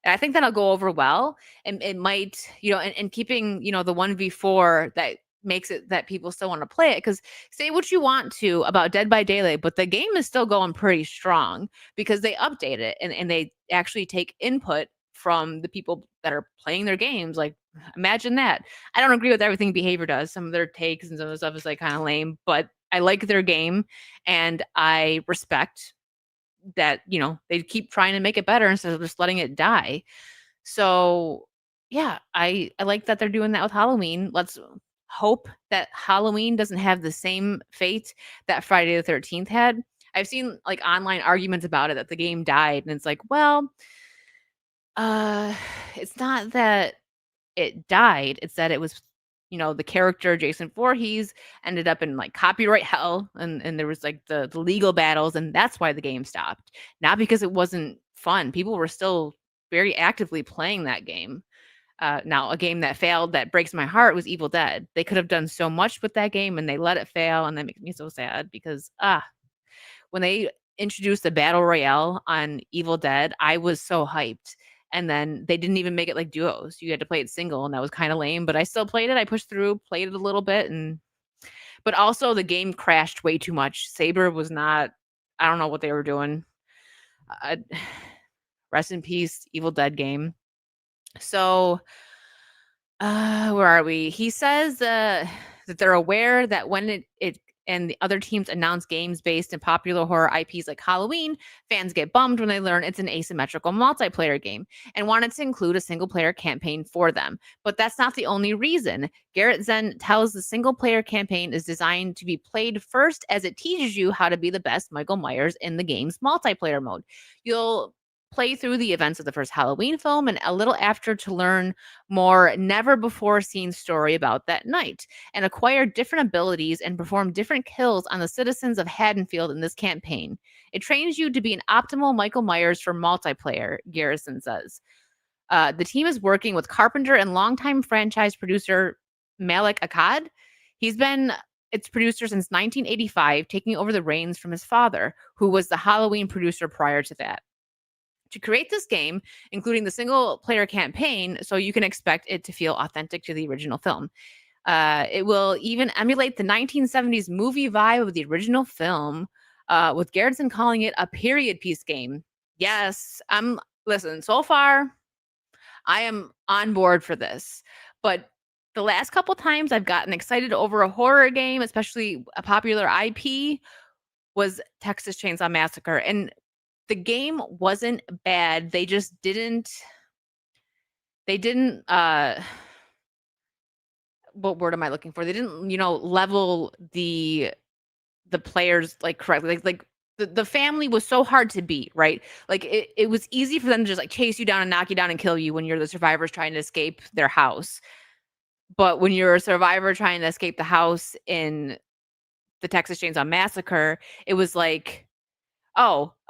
I think that'll go over well. And it might, and keeping, the 1v4 that makes it that people still want to play it. Because say what you want to about Dead by Daylight, but the game is still going pretty strong because they update it and they actually take input from the people that are playing their games. Like, imagine that. I don't agree with everything Behavior does. Some of their takes and some of the stuff is like kind of lame, but I like their game and I respect that, they keep trying to make it better instead of just letting it die. So yeah, I like that they're doing that with Halloween. Let's hope that Halloween doesn't have the same fate that Friday the 13th had. I've seen like online arguments about it, that the game died, and it's like, well, it's not that it died, it's that it was, the character Jason Voorhees ended up in like copyright hell, and there was like the legal battles, and that's why the game stopped. Not because it wasn't fun. People were still very actively playing that game. Now, a game that failed that breaks my heart was Evil Dead. They could have done so much with that game, and they let it fail, and that makes me so sad because when they introduced the battle royale on Evil Dead, I was so hyped. And then they didn't even make it like duos. You had to play it single, and that was kind of lame, but I still played it. I pushed through, played it a little bit, but also the game crashed way too much. Saber was not, I don't know what they were doing. Rest in peace, Evil Dead game. So, where are we? He says that they're aware that when it and the other teams announce games based in popular horror IPs like Halloween, fans get bummed when they learn it's an asymmetrical multiplayer game and wanted to include a single-player campaign for them. But that's not the only reason. Garrettson tells the single-player campaign is designed to be played first as it teaches you how to be the best Michael Myers in the game's multiplayer mode. You'll play through the events of the first Halloween film and a little after to learn more never before seen story about that night and acquire different abilities and perform different kills on the citizens of Haddonfield in this campaign. It trains you to be an optimal Michael Myers for multiplayer, Garrison says. The team is working with carpenter and longtime franchise producer Malik Akkad. He's been its producer since 1985, taking over the reins from his father, who was the Halloween producer prior to that. To create this game, including the single player campaign, so you can expect it to feel authentic to the original film. It will even emulate the 1970s movie vibe of the original film, with Garrison calling it a period piece game. Yes, listen, so far, I am on board for this. But the last couple times I've gotten excited over a horror game, especially a popular IP, was Texas Chainsaw Massacre. And the game wasn't bad. They just didn't what word am I looking for? They didn't, level the players like correctly. Like the family was so hard to beat, right? Like it was easy for them to just like chase you down and knock you down and kill you when you're the survivors trying to escape their house. But when you're a survivor trying to escape the house in the Texas Chainsaw Massacre, it was like, to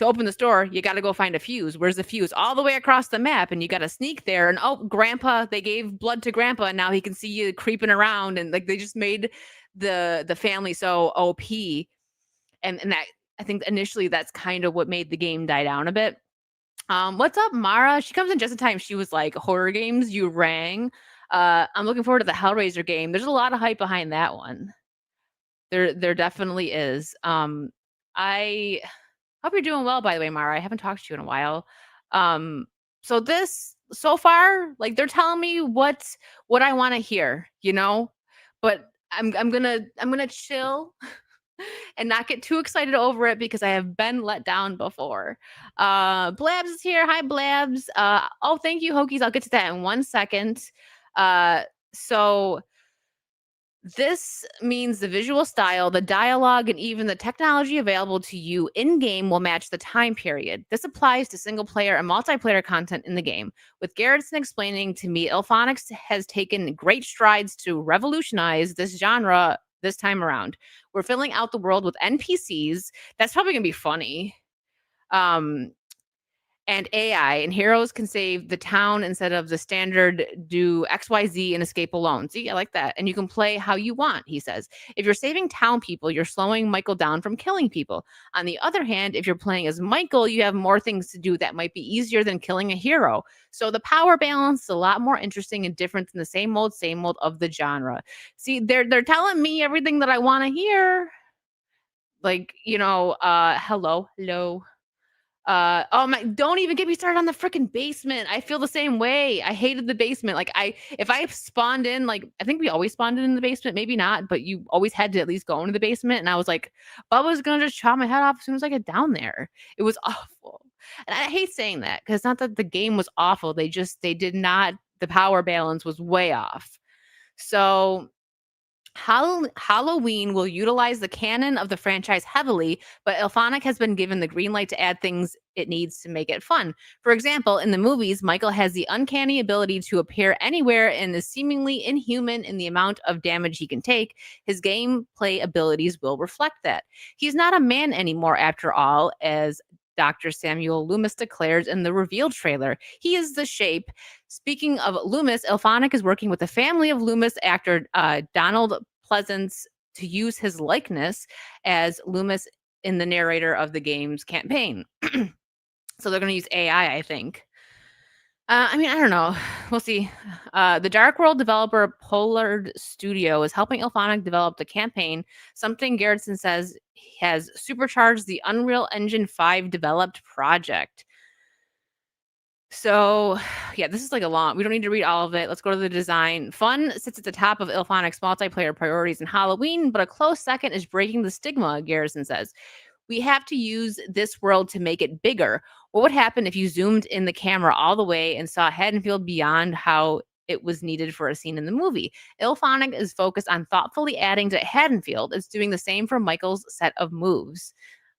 open the store, you got to go find a fuse. Where's the fuse? All the way across the map, and you got to sneak there. And Grandpa, they gave blood to Grandpa, and now he can see you creeping around. And like they just made the family so OP, and that I think initially that's kind of what made the game die down a bit. What's up, Mara? She comes in just in time. She was like, horror games, you rang. I'm looking forward to the Hellraiser game. There's a lot of hype behind that one. There definitely is. I hope you're doing well, by the way, Mara. I haven't talked to you in a while. So far, like they're telling me what I want to hear, but I'm gonna chill and not get too excited over it because I have been let down before. Blabs is here. Hi, Blabs. Thank you, Hokies. I'll get to that in 1 second. So this means the visual style, the dialogue, and even the technology available to you in-game will match the time period. This applies to single-player and multiplayer content in the game. With Garrison explaining to me, Ilphonics has taken great strides to revolutionize this genre this time around. We're filling out the world with NPCs. That's probably going to be funny. And AI, and heroes can save the town instead of the standard do XYZ and escape alone. See, I like that. And you can play how you want, he says. If you're saving town people, you're slowing Michael down from killing people. On the other hand, if you're playing as Michael, you have more things to do that might be easier than killing a hero. So the power balance is a lot more interesting and different than the same old of the genre. See, they're telling me everything that I want to hear. Like, hello. Don't even get me started on the freaking basement. I feel the same way. I hated the basement. Like if I spawned in, like I think we always spawned in the basement, maybe not, but you always had to at least go into the basement. And I was like, Bubba's gonna just chop my head off as soon as I get down there. It was awful. And I hate saying that because it's not that the game was awful. The power balance was way off. So Halloween will utilize the canon of the franchise heavily, but Ilphonic has been given the green light to add things it needs to make it fun. For example, in the movies, Michael has the uncanny ability to appear anywhere and is seemingly inhuman in the amount of damage he can take. His gameplay abilities will reflect that. He's not a man anymore, after all, as Dr. Samuel Loomis declares in the reveal trailer. He is the shape. Speaking of Loomis, Ilphonic is working with the family of Loomis actor Donald Pleasance to use his likeness as Loomis in the narrator of the game's campaign. So they're going to use AI, I think. I don't know. We'll see. The Dark World developer Pollard Studio is helping Ilphonic develop the campaign, something Garrison says has supercharged the Unreal Engine 5 developed project. So, yeah, this is like a long, we don't need to read all of it. Let's go to the design. Fun sits at the top of Ilphonic's multiplayer priorities in Halloween, but a close second is breaking the stigma, Garrison says. We have to use this world to make it bigger. What would happen if you zoomed in the camera all the way and saw Haddonfield beyond how it was needed for a scene in the movie? Ilphonic is focused on thoughtfully adding to Haddonfield. It's doing the same for Michael's set of moves.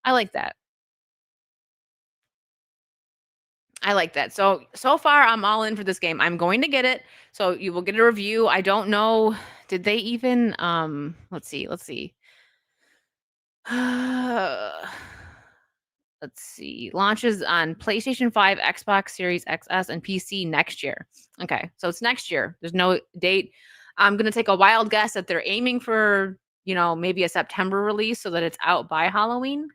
I like that. I like that. So far, I'm all in for this game. I'm going to get it. So you will get a review. I don't know. Did they even, let's see. Let's see. Launches on PlayStation 5, Xbox Series XS, and PC next year. Okay. So it's next year. There's no date. I'm going to take a wild guess that they're aiming for, maybe a September release so that it's out by Halloween.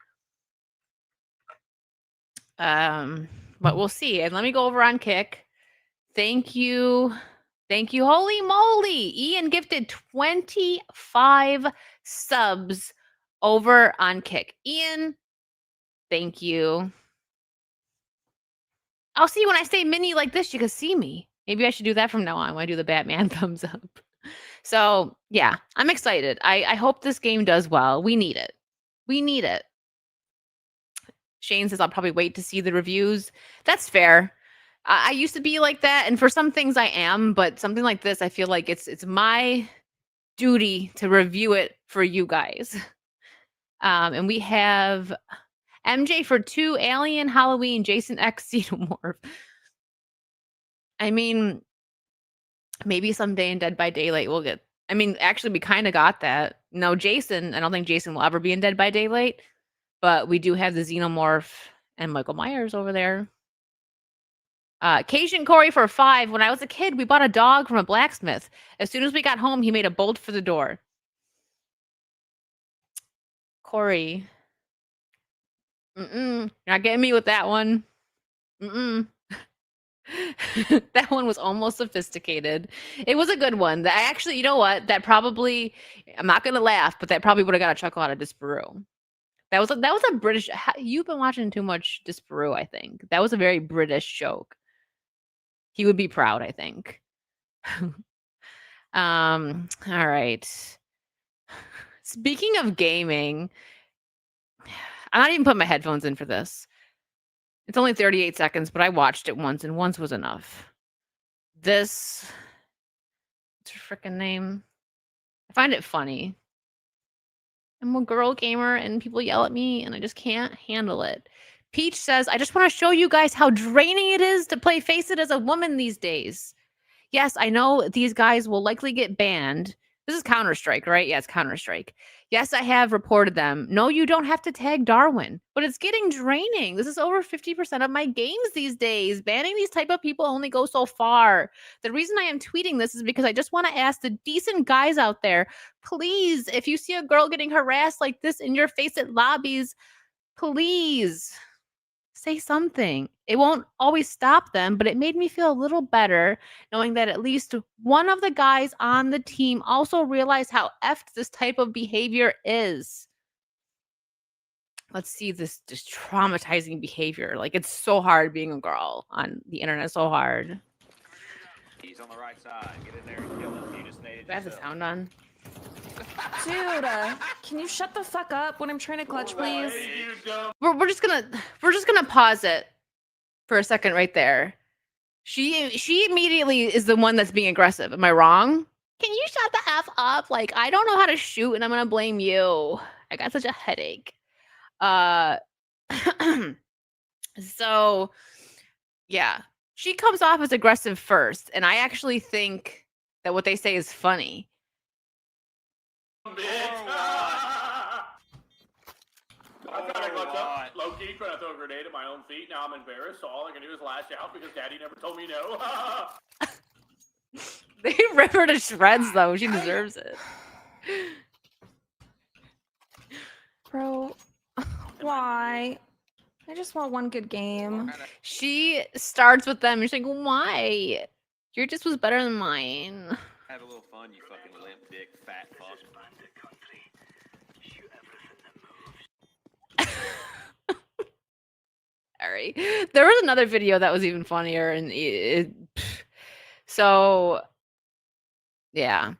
But we'll see. And let me go over on Kick. Thank you. Holy moly. Ian gifted 25 subs over on Kick. Ian, thank you. I'll see you when I say mini like this. You can see me. Maybe I should do that from now on when I do the Batman thumbs up. So, yeah, I'm excited. I hope this game does well. We need it. Shane says I'll probably wait to see the reviews. That's fair. I used to be like that, and for some things I am, but something like this, I feel like it's my duty to review it for you guys. And we have MJ for 2, Alien, Halloween, Jason X, Xenomorph. I mean, maybe someday in Dead by Daylight we'll get. I mean, actually, we kind of got that. No, Jason. I don't think Jason will ever be in Dead by Daylight, but we do have the Xenomorph and Michael Myers over there. Cajun Corey for 5. When I was a kid, we bought a dog from a blacksmith. As soon as we got home, he made a bolt for the door. Corey. You're not getting me with that one. That one was almost sophisticated. It was a good one. That actually, you know what? That probably, I'm not going to laugh, but that probably would have got a chuckle out of Disparu. That was a British, you've been watching too much Disparu, I think. That was a very British joke. He would be proud, I think. All right. Speaking of gaming, I'm not even putting my headphones in for this. It's only 38 seconds, but I watched it once, and once was enough. What's her freaking name? I find it funny. I'm a girl gamer, and people yell at me, and I just can't handle it. Peach says, I just want to show you guys how draining it is to play Face It as a woman these days. Yes, I know these guys will likely get banned. This is Counter-Strike, right? Yeah, it's Counter-Strike. Yes, I have reported them. No, you don't have to tag Darwin, but it's getting draining. This is over 50% of my games these days. Banning these type of people only goes so far. The reason I am tweeting this is because I just want to ask the decent guys out there, please, if you see a girl getting harassed like this in your Face It lobbies, please say something. It won't always stop them, but it made me feel a little better knowing that at least one of the guys on the team also realized how effed this type of behavior is. Let's see this just traumatizing behavior. Like, it's so hard being a girl on the internet, so hard. He's on the right side. Get in there and kill him. You just made it. Do I have the sound on? Dude, can you shut the fuck up when I'm trying to clutch, please? We're just gonna pause it for a second right there. She immediately is the one that's being aggressive. Am I wrong? Can you shut the F up? Like, I don't know how to shoot, and I'm gonna blame you. I got such a headache. So yeah, she comes off as aggressive first, and I actually think that what they say is funny. I thought I got up low-key trying to throw a grenade at my own feet. Now I'm embarrassed, so all I can do is lash out because Daddy never told me no. They rip her to shreds, though. She deserves it. Bro, why? I just want one good game. She starts with them. She's like, why? Your just was better than mine. Have a little fun, you fucking limp dick fat fuck. Sorry. There was another video that was even funnier, and so yeah.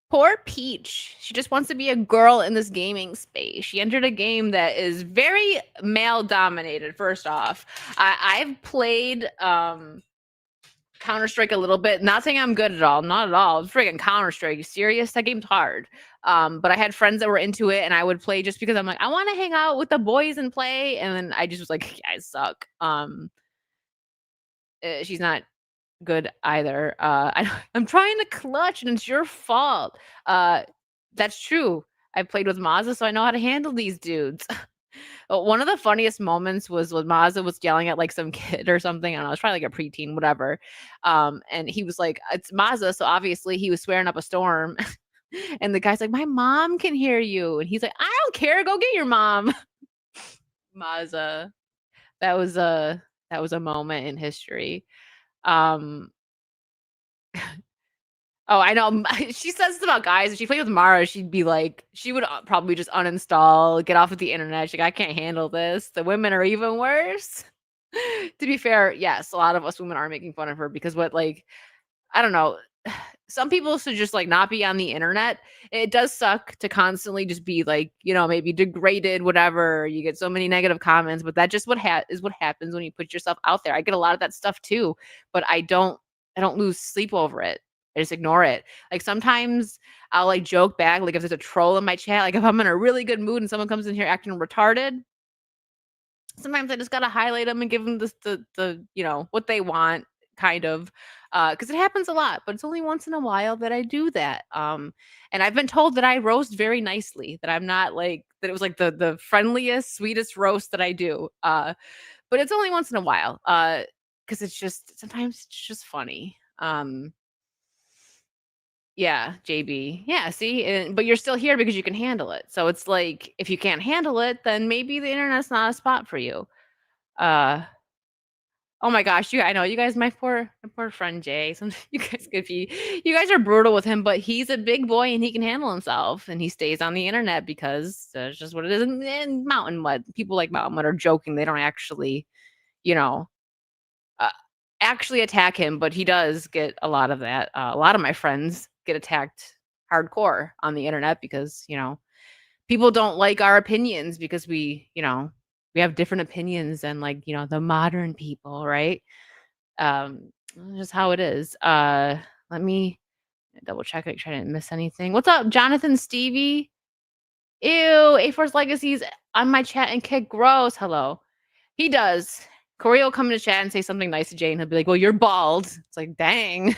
Poor Peach. She just wants to be a girl in this gaming space. She entered a game that is very male dominated. First off, I've played Counter-Strike a little bit. Not saying I'm good at all. Not at all. It's freaking Counter-Strike. You serious? That game's hard. But I had friends that were into it, and I would play just because I'm like, I want to hang out with the boys and play. And then I just was like, you guys suck. she's not good either. I'm trying to clutch and it's your fault. That's true. I played with Mazza, so I know how to handle these dudes. One of the funniest moments was when Mazza was yelling at like some kid or something. I don't know, it's probably like a preteen, whatever. And he was like, it's Mazza, so obviously he was swearing up a storm. And the guy's like, my mom can hear you. And he's like, I don't care, go get your mom. Mazza. That was a moment in history. Oh, I know. She says this about guys. If she played with Mara, she'd be like, she would probably just uninstall, get off of the internet. She's like, I can't handle this. The women are even worse. To be fair, yes, a lot of us women are making fun of her because I don't know. Some people should just like not be on the internet. It does suck to constantly just be like, maybe degraded, whatever. You get so many negative comments, but that just is what happens when you put yourself out there. I get a lot of that stuff too, but I don't lose sleep over it. I just ignore it. Like sometimes I'll like joke back, like if there's a troll in my chat, like if I'm in a really good mood and someone comes in here acting retarded, sometimes I just gotta highlight them and give them the what they want, kind of, because it happens a lot, but it's only once in a while that I do that. And I've been told that I roast very nicely, that I'm not like that. It was like the friendliest, sweetest roast that I do. But it's only once in a while, because sometimes it's just funny. Yeah, JB. Yeah, see? But you're still here because you can handle it. So it's like, if you can't handle it, then maybe the internet's not a spot for you. Oh my gosh, I know you guys, my poor friend Jay. You guys you guys are brutal with him, but he's a big boy and he can handle himself and he stays on the internet because that's just what it is. And Mountain Mud, people like Mountain Mud are joking. They don't actually, actually attack him, but he does get a lot of that. A lot of my friends get attacked hardcore on the internet because, people don't like our opinions because we have different opinions than like, the modern people, right? Just how it is. Let me double check, make sure I didn't miss anything. What's up, Jonathan Stevie? Ew, A-Force Legacies on my chat and kick gross. Hello. He does. Corey will come into chat and say something nice to Jay, and he'll be like, well, you're bald. It's like, dang.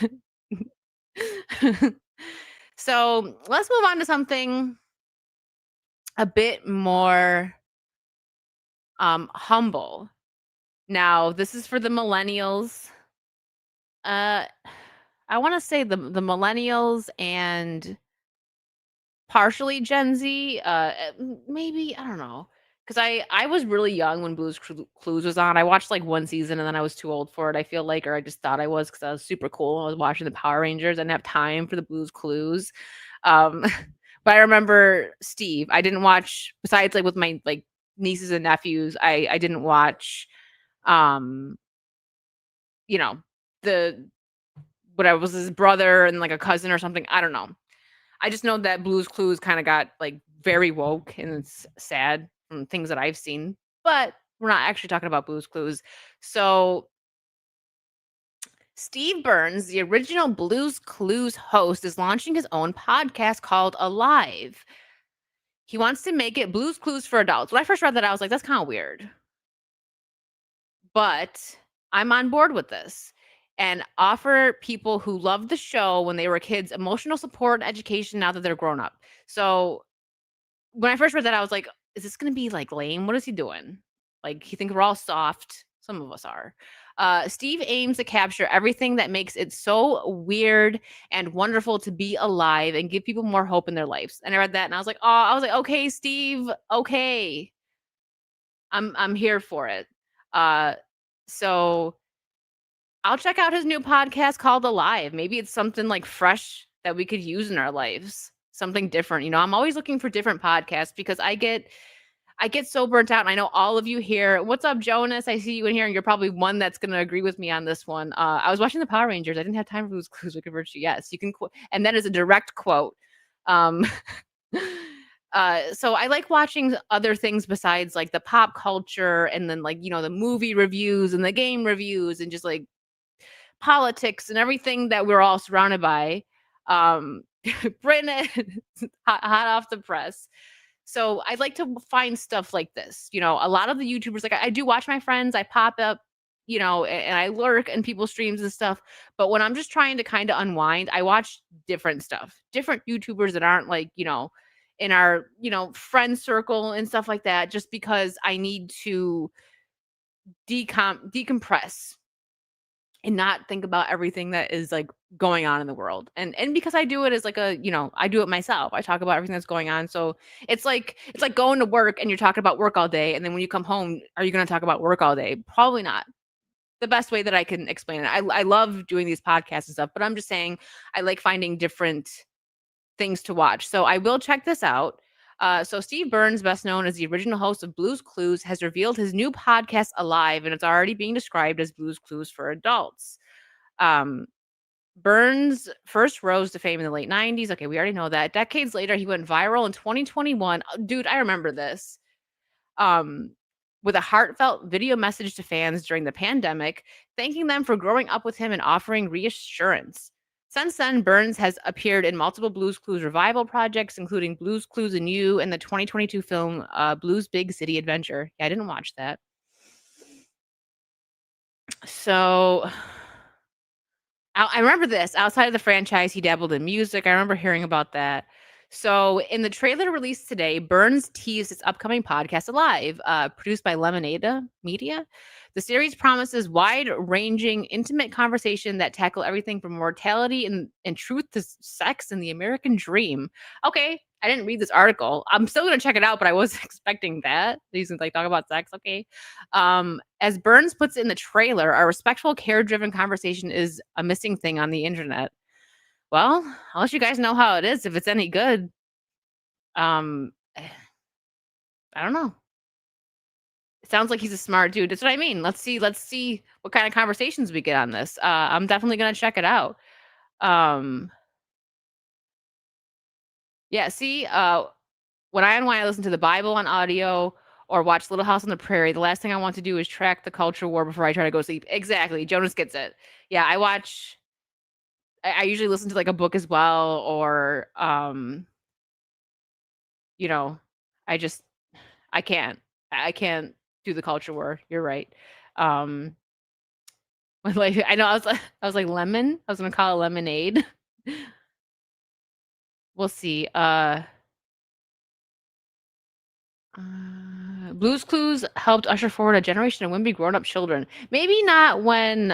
So let's move on to something a bit more humble. Now, this is for the millennials. I want to say the millennials and partially Gen Z. Maybe, I don't know. Because I was really young when Blue's Clues was on. I watched like one season and then I was too old for it, I feel like, or I just thought I was because I was super cool. I was watching the Power Rangers. I didn't have time for the Blue's Clues. But I remember Steve. I didn't watch, besides like with my like nieces and nephews, I didn't watch whatever was his brother and like a cousin or something. I don't know. I just know that Blue's Clues kind of got like very woke and it's sad from things that I've seen, but we're not actually talking about Blue's Clues. So Steve Burns, the original Blue's Clues host, is launching his own podcast called Alive. He wants to make it Blue's Clues for adults. When I first read that, I was like, that's kind of weird. But I'm on board with this and offer people who love the show when they were kids emotional support and education now that they're grown up. So when I first read that, I was like, is this going to be like lame? What is he doing? Like, he thinks we're all soft. Some of us are. Steve aims to capture everything that makes it so weird and wonderful to be alive and give people more hope in their lives. And I read that and I was like, okay, Steve, okay. I'm here for it. So I'll check out his new podcast called Alive. Maybe it's something like fresh that we could use in our lives. Something different. I'm always looking for different podcasts because I get so burnt out. And I know all of you here. What's up, Jonas? I see you in here, and you're probably one that's going to agree with me on this one. I was watching the Power Rangers. I didn't have time for those clues. We convert you. Yes, you can. And that is a direct quote. So I like watching other things besides like the pop culture and then like, the movie reviews and the game reviews and just like politics and everything that we're all surrounded by. Britain, hot off the press. So I'd like to find stuff like this. A lot of the YouTubers, like I do watch my friends. I pop up and I lurk in people's streams and stuff. But when I'm just trying to kind of unwind, I watch different stuff, different YouTubers that aren't like, in our, friend circle and stuff like that, just because I need to decompress and not think about everything that is like going on in the world. And because I do it as like I do it myself. I talk about everything that's going on. So it's like going to work and you're talking about work all day. And then when you come home, are you going to talk about work all day? Probably not. The best way that I can explain it. I love doing these podcasts and stuff, but I'm just saying I like finding different things to watch. So I will check this out. So Steve Burns, best known as the original host of Blue's Clues, has revealed his new podcast Alive, and it's already being described as Blue's Clues for adults. Burns first rose to fame in the late 90s. Okay, we already know that. Decades later, he went viral in 2021. Dude, I remember this. With a heartfelt video message to fans during the pandemic, thanking them for growing up with him and offering reassurance. Since then, Burns has appeared in multiple Blue's Clues revival projects, including Blue's Clues and You and the 2022 film Blue's Big City Adventure. Yeah, I didn't watch that. So I remember this. Outside of the franchise, he dabbled in music. I remember hearing about that. So in the trailer released today, Burns teased its upcoming podcast Alive, produced by Lemonade Media. The series promises wide-ranging, intimate conversation that tackle everything from mortality and truth to sex and the American dream. Okay, I didn't read this article. I'm still going to check it out, but I was expecting that. These like talk about sex, okay. As Burns puts it in the trailer, a respectful, care-driven conversation is a missing thing on the internet. Well, I'll let you guys know how it is if it's any good. I don't know. It sounds like he's a smart dude. That's what I mean. Let's see what kind of conversations we get on this. I'm definitely gonna check it out. Yeah, see, when I unwind, I listen to the Bible on audio or watch Little House on the Prairie. The last thing I want to do is track the culture war before I try to go sleep. Exactly. Jonas gets it. Yeah, I usually listen to like a book as well, or I can't do the culture war. You're right. Like I know I was like lemon. I was gonna call it lemonade. We'll see. Blue's Clues helped usher forward a generation of women grown-up children. Maybe not when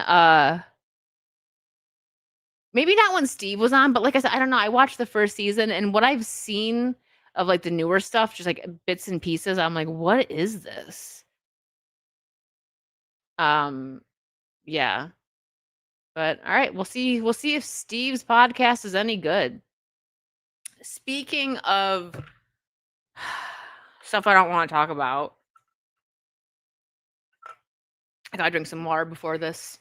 Steve was on, but like I said, I don't know. I watched the first season, and what I've seen of like the newer stuff, just like bits and pieces, I'm like, what is this? Yeah. But all right, we'll see if Steve's podcast is any good. Speaking of stuff I don't want to talk about, I gotta drink some more before this.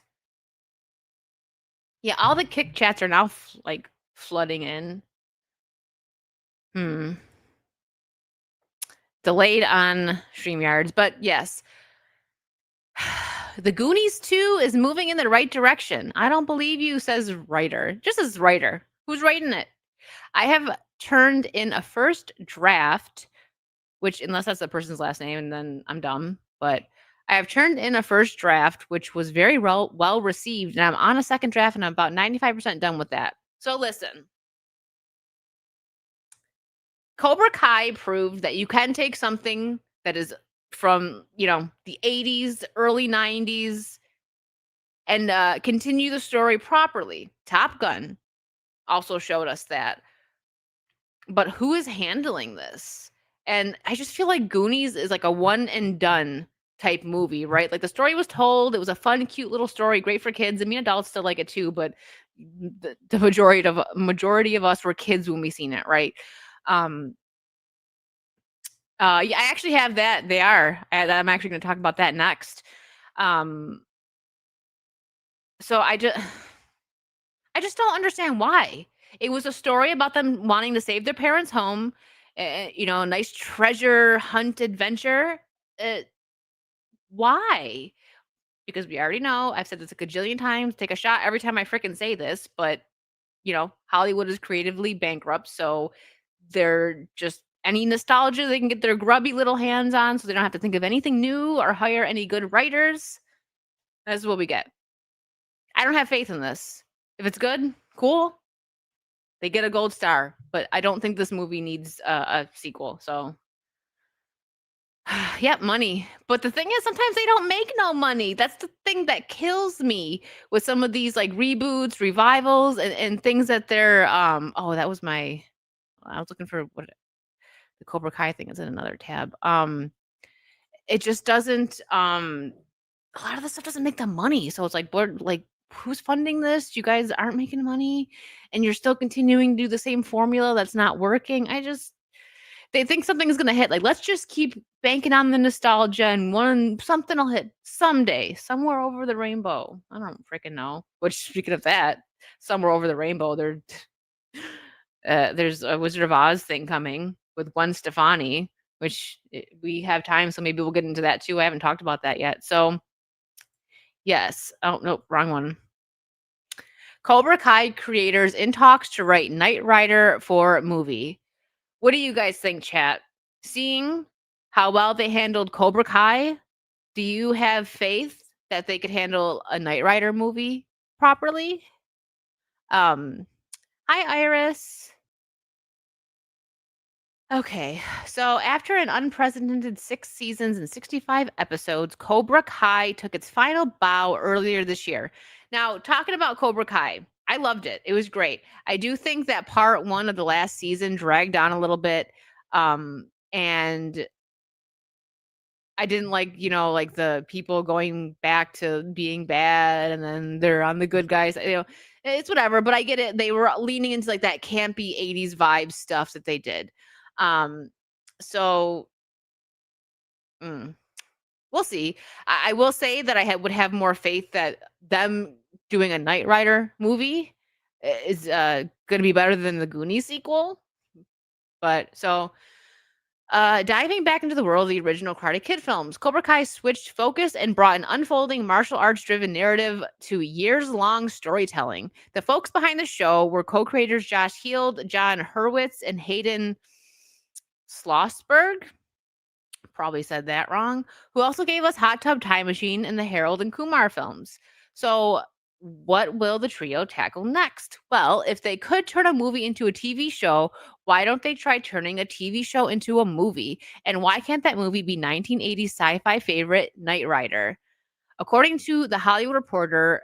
Yeah, all the kick chats are now flooding in. Delayed on StreamYards, but yes. The Goonies 2 is moving in the right direction. I don't believe you, says writer. Just as writer. Who's writing it? I have turned in a first draft, which, unless that's the person's last name, and then I'm dumb, but I have turned in a first draft, which was very well received, and I'm on a second draft, and I'm about 95% done with that. So listen. Cobra Kai proved that you can take something that is from, the 80s, early 90s, and continue the story properly. Top Gun also showed us that. But who is handling this? And I just feel like Goonies is like a one and done type movie, right? Like the story was told, it was a fun, cute little story, great for kids. I mean, adults still like it too, but the majority of us were kids when we seen it, right? Yeah, I actually have that. They are. I'm actually going to talk about that next. So I just don't understand why. It was a story about them wanting to save their parents' home, a nice treasure hunt adventure. Why? Because we already know, I've said this a gajillion times, take a shot every time I freaking say this, but Hollywood is creatively bankrupt, so they're just any nostalgia they can get their grubby little hands on, so they don't have to think of anything new or hire any good writers. That's what we get. I don't have faith in this. If it's good, cool. They get a gold star, but I don't think this movie needs a sequel. So, yep, money. But the thing is, sometimes they don't make no money. That's the thing that kills me with some of these like reboots, revivals, and things that they're. Oh, that was my. I was looking for what the Cobra Kai thing is in another tab. It just doesn't. A lot of this stuff doesn't make the money. So it's like, what, like, who's funding this? You guys aren't making money, and you're still continuing to do the same formula that's not working. They think something's gonna hit. Like, let's just keep banking on the nostalgia, and something will hit someday, somewhere over the rainbow. I don't freaking know. Which, speaking of that, somewhere over the rainbow, there's a Wizard of Oz thing coming with Gwen Stefani, which we have time, so maybe we'll get into that too. I haven't talked about that yet. So, yes. Oh, nope, wrong one. Cobra Kai creators in talks to write Knight Rider for movie. What do you guys think, chat? Seeing how well they handled Cobra Kai, do you have faith that they could handle a Knight Rider movie properly? Hi, Iris. Okay, so after an unprecedented 6 seasons and 65 episodes, Cobra Kai took its final bow earlier this year. Now, talking about Cobra Kai, I loved it. It was great. I do think that part 1 of the last season dragged on a little bit, and I didn't like, like the people going back to being bad and then they're on the good guys. It's whatever, but I get it. They were leaning into like that campy 80s vibe stuff that they did. So we'll see. I will say that would have more faith that them doing a Knight Rider movie is going to be better than the Goonies sequel. But so diving back into the world of the original Karate Kid films, Cobra Kai switched focus and brought an unfolding martial arts driven narrative to years-long storytelling. The folks behind the show were co-creators Josh Heald, John Hurwitz, and Hayden Schlossberg. Probably said that wrong. Who also gave us Hot Tub Time Machine and the Harold and Kumar films. So, what will the trio tackle next? Well, if they could turn a movie into a TV show, why don't they try turning a TV show into a movie? And why can't that movie be 1980s sci-fi favorite Knight Rider? According to The Hollywood Reporter,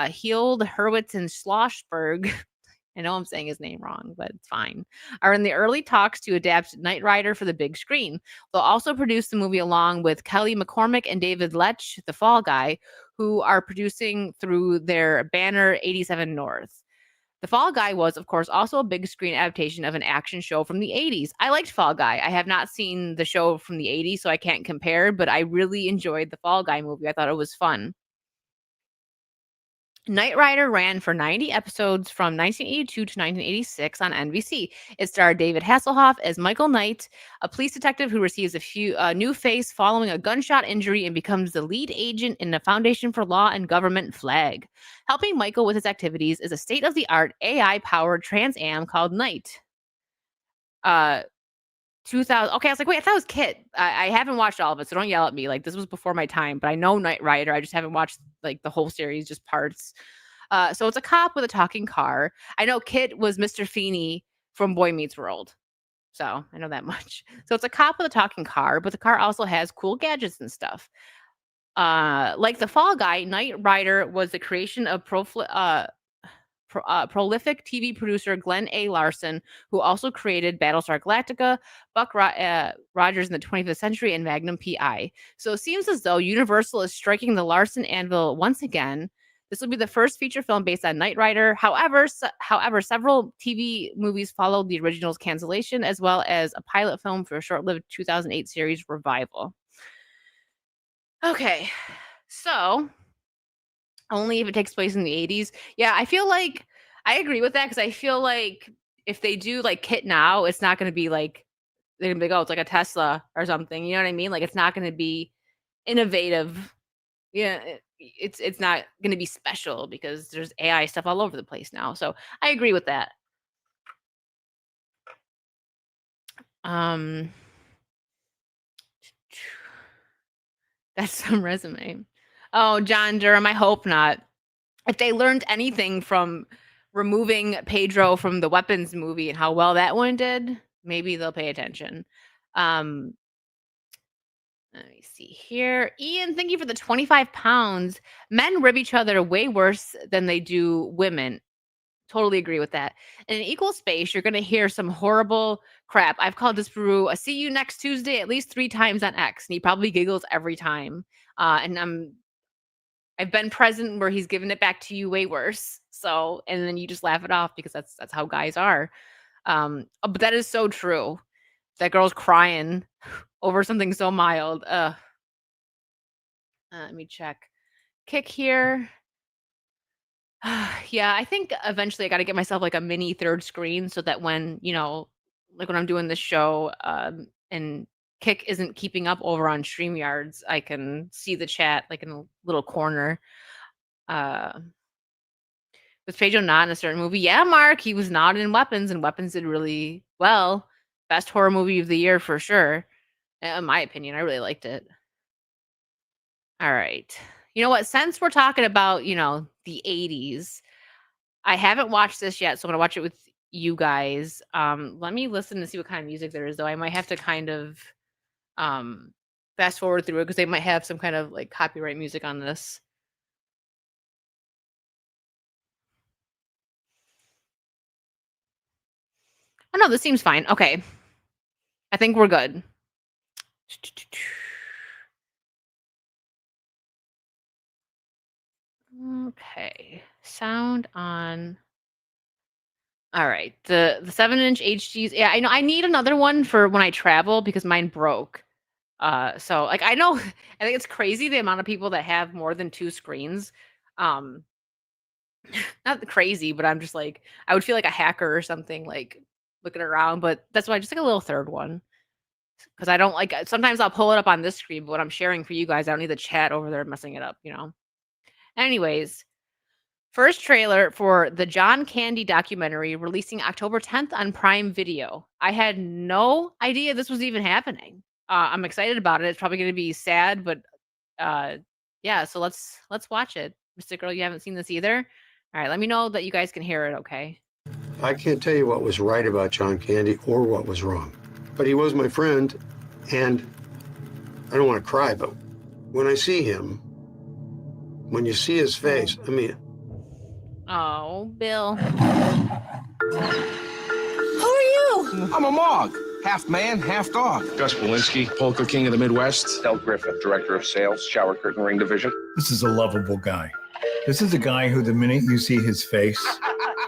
Heald, Hurwitz, and Schlossberg, I know I'm saying his name wrong, but it's fine, are in the early talks to adapt Knight Rider for the big screen. They'll also produce the movie along with Kelly McCormick and David Lech, the Fall Guy, who are producing through their banner 87 North. The Fall Guy was, of course, also a big screen adaptation of an action show from the 80s. I liked Fall Guy. I have not seen the show from the 80s, so I can't compare, but I really enjoyed the Fall Guy movie. I thought it was fun. Knight Rider ran for 90 episodes from 1982 to 1986 on NBC. It starred David Hasselhoff as Michael Knight, a police detective who receives a new face following a gunshot injury and becomes the lead agent in the Foundation for Law and Government FLAG. Helping Michael with his activities is a state-of-the-art AI-powered Trans Am called Knight. 2000. Okay, I was like, wait, I thought it was Kit. I haven't watched all of it, so don't yell at me. Like, this was before my time, but I know Knight Rider. I just haven't watched like the whole series, just parts. So it's a cop with a talking car. I know Kit was Mr. Feeney from Boy Meets World, so I know that much. So it's a cop with a talking car, but the car also has cool gadgets and stuff. Like the Fall Guy, Knight Rider was the creation of prolific TV producer Glenn A. Larson, who also created Battlestar Galactica, Buck Rogers in the 25th Century, and Magnum PI. So it seems as though Universal is striking the Larson anvil once again. This will be the first feature film based on Knight Rider. However, several TV movies followed the original's cancellation, as well as a pilot film for a short-lived 2008 series revival. Okay, so only if it takes place in the 80s. Yeah, I feel like I agree with that because I feel like if they do like Kit now, it's not going to be like they're going to be like, oh, it's like a Tesla or something. You know what I mean? Like it's not going to be innovative. Yeah, it's not going to be special because there's AI stuff all over the place now. So I agree with that. That's some resume. Oh, John Durham, I hope not. If they learned anything from removing Pedro from the Weapons movie and how well that one did, maybe they'll pay attention. Let me see here. Ian, thank you for the 25 pounds. Men rib each other way worse than they do women. Totally agree with that. In an equal space, you're going to hear some horrible crap. I've called this brew a see you next Tuesday at least 3 times on X, and he probably giggles every time. And I've been present where he's given it back to you way worse. So, and then you just laugh it off because that's how guys are. But that is so true. That girl's crying over something so mild. Let me check. Kick here. Yeah, I think eventually I got to get myself like a mini third screen so that when, like when I'm doing this show, and Kick isn't keeping up over on StreamYards, I can see the chat like in a little corner. Was Pedro not in a certain movie? Yeah, Mark, he was not in Weapons, and Weapons did really well. Best horror movie of the year for sure. In my opinion, I really liked it. All right. You know what? Since we're talking about, the 80s, I haven't watched this yet, so I'm going to watch it with you guys. Let me listen to see what kind of music there is, though. I might have to kind of fast forward through it because they might have some kind of like copyright music on this. Oh, no, this seems fine. Okay. I think we're good. Okay. Sound on. All right. The 7-inch HDs. Yeah, I know. I need another one for when I travel because mine broke. So like I know I think it's crazy the amount of people that have more than 2 screens. Not crazy, but I'm just like I would feel like a hacker or something like looking around, but that's why I just like a little third one. Because I don't like sometimes I'll pull it up on this screen, but when I'm sharing for you guys, I don't need the chat over there messing it up, Anyways, first trailer for the John Candy documentary releasing October 10th on Prime Video. I had no idea this was even happening. I'm excited about it. It's probably going to be sad, but yeah. So let's watch it. Mr. Girl, you haven't seen this either. All right, let me know that you guys can hear it. Okay. I can't tell you what was right about John Candy or what was wrong, but he was my friend, and I don't want to cry, but when I see him, when you see his face, I mean. Oh, Bill. Who are you? I'm a Mog. Half man, half dog. Gus Walensky, Polka King of the Midwest. Del Griffith, Director of Sales, Shower Curtain Ring Division. This is a lovable guy. This is a guy who, the minute you see his face,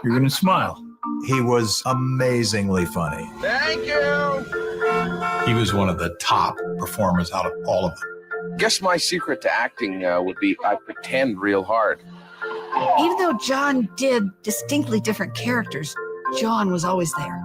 you're going to smile. He was amazingly funny. Thank you. He was one of the top performers out of all of them. Guess my secret to acting would be I pretend real hard. Even though John did distinctly different characters, John was always there.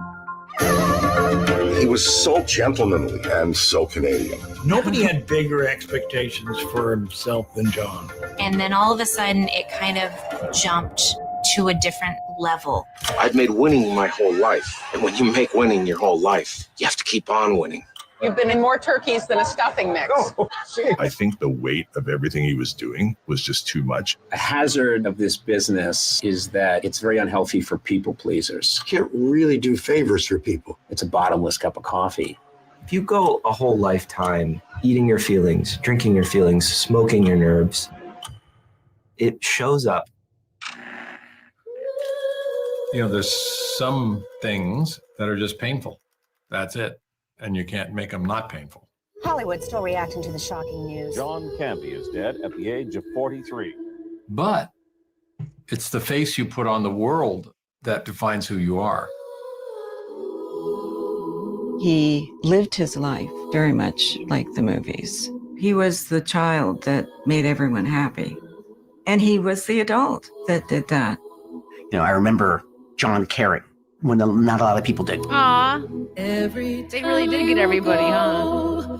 He was so gentlemanly and so Canadian. Nobody had bigger expectations for himself than John. And then all of a sudden, it kind of jumped to a different level. I've made winning my whole life. And when you make winning your whole life, you have to keep on winning. You've been in more turkeys than a stuffing mix. I think the weight of everything he was doing was just too much. A hazard of this business is that it's very unhealthy for people pleasers. You can't really do favors for people. It's a bottomless cup of coffee. If you go a whole lifetime eating your feelings, drinking your feelings, smoking your nerves, it shows up. There's some things that are just painful. That's it. And you can't make them not painful. Hollywood still reacting to the shocking news. John Candy is dead at the age of 43. But it's the face you put on the world that defines who you are. He lived his life very much like the movies. He was the child that made everyone happy. And he was the adult that did that. I remember John caring when not a lot of people did. Aw. They really did get everybody, huh?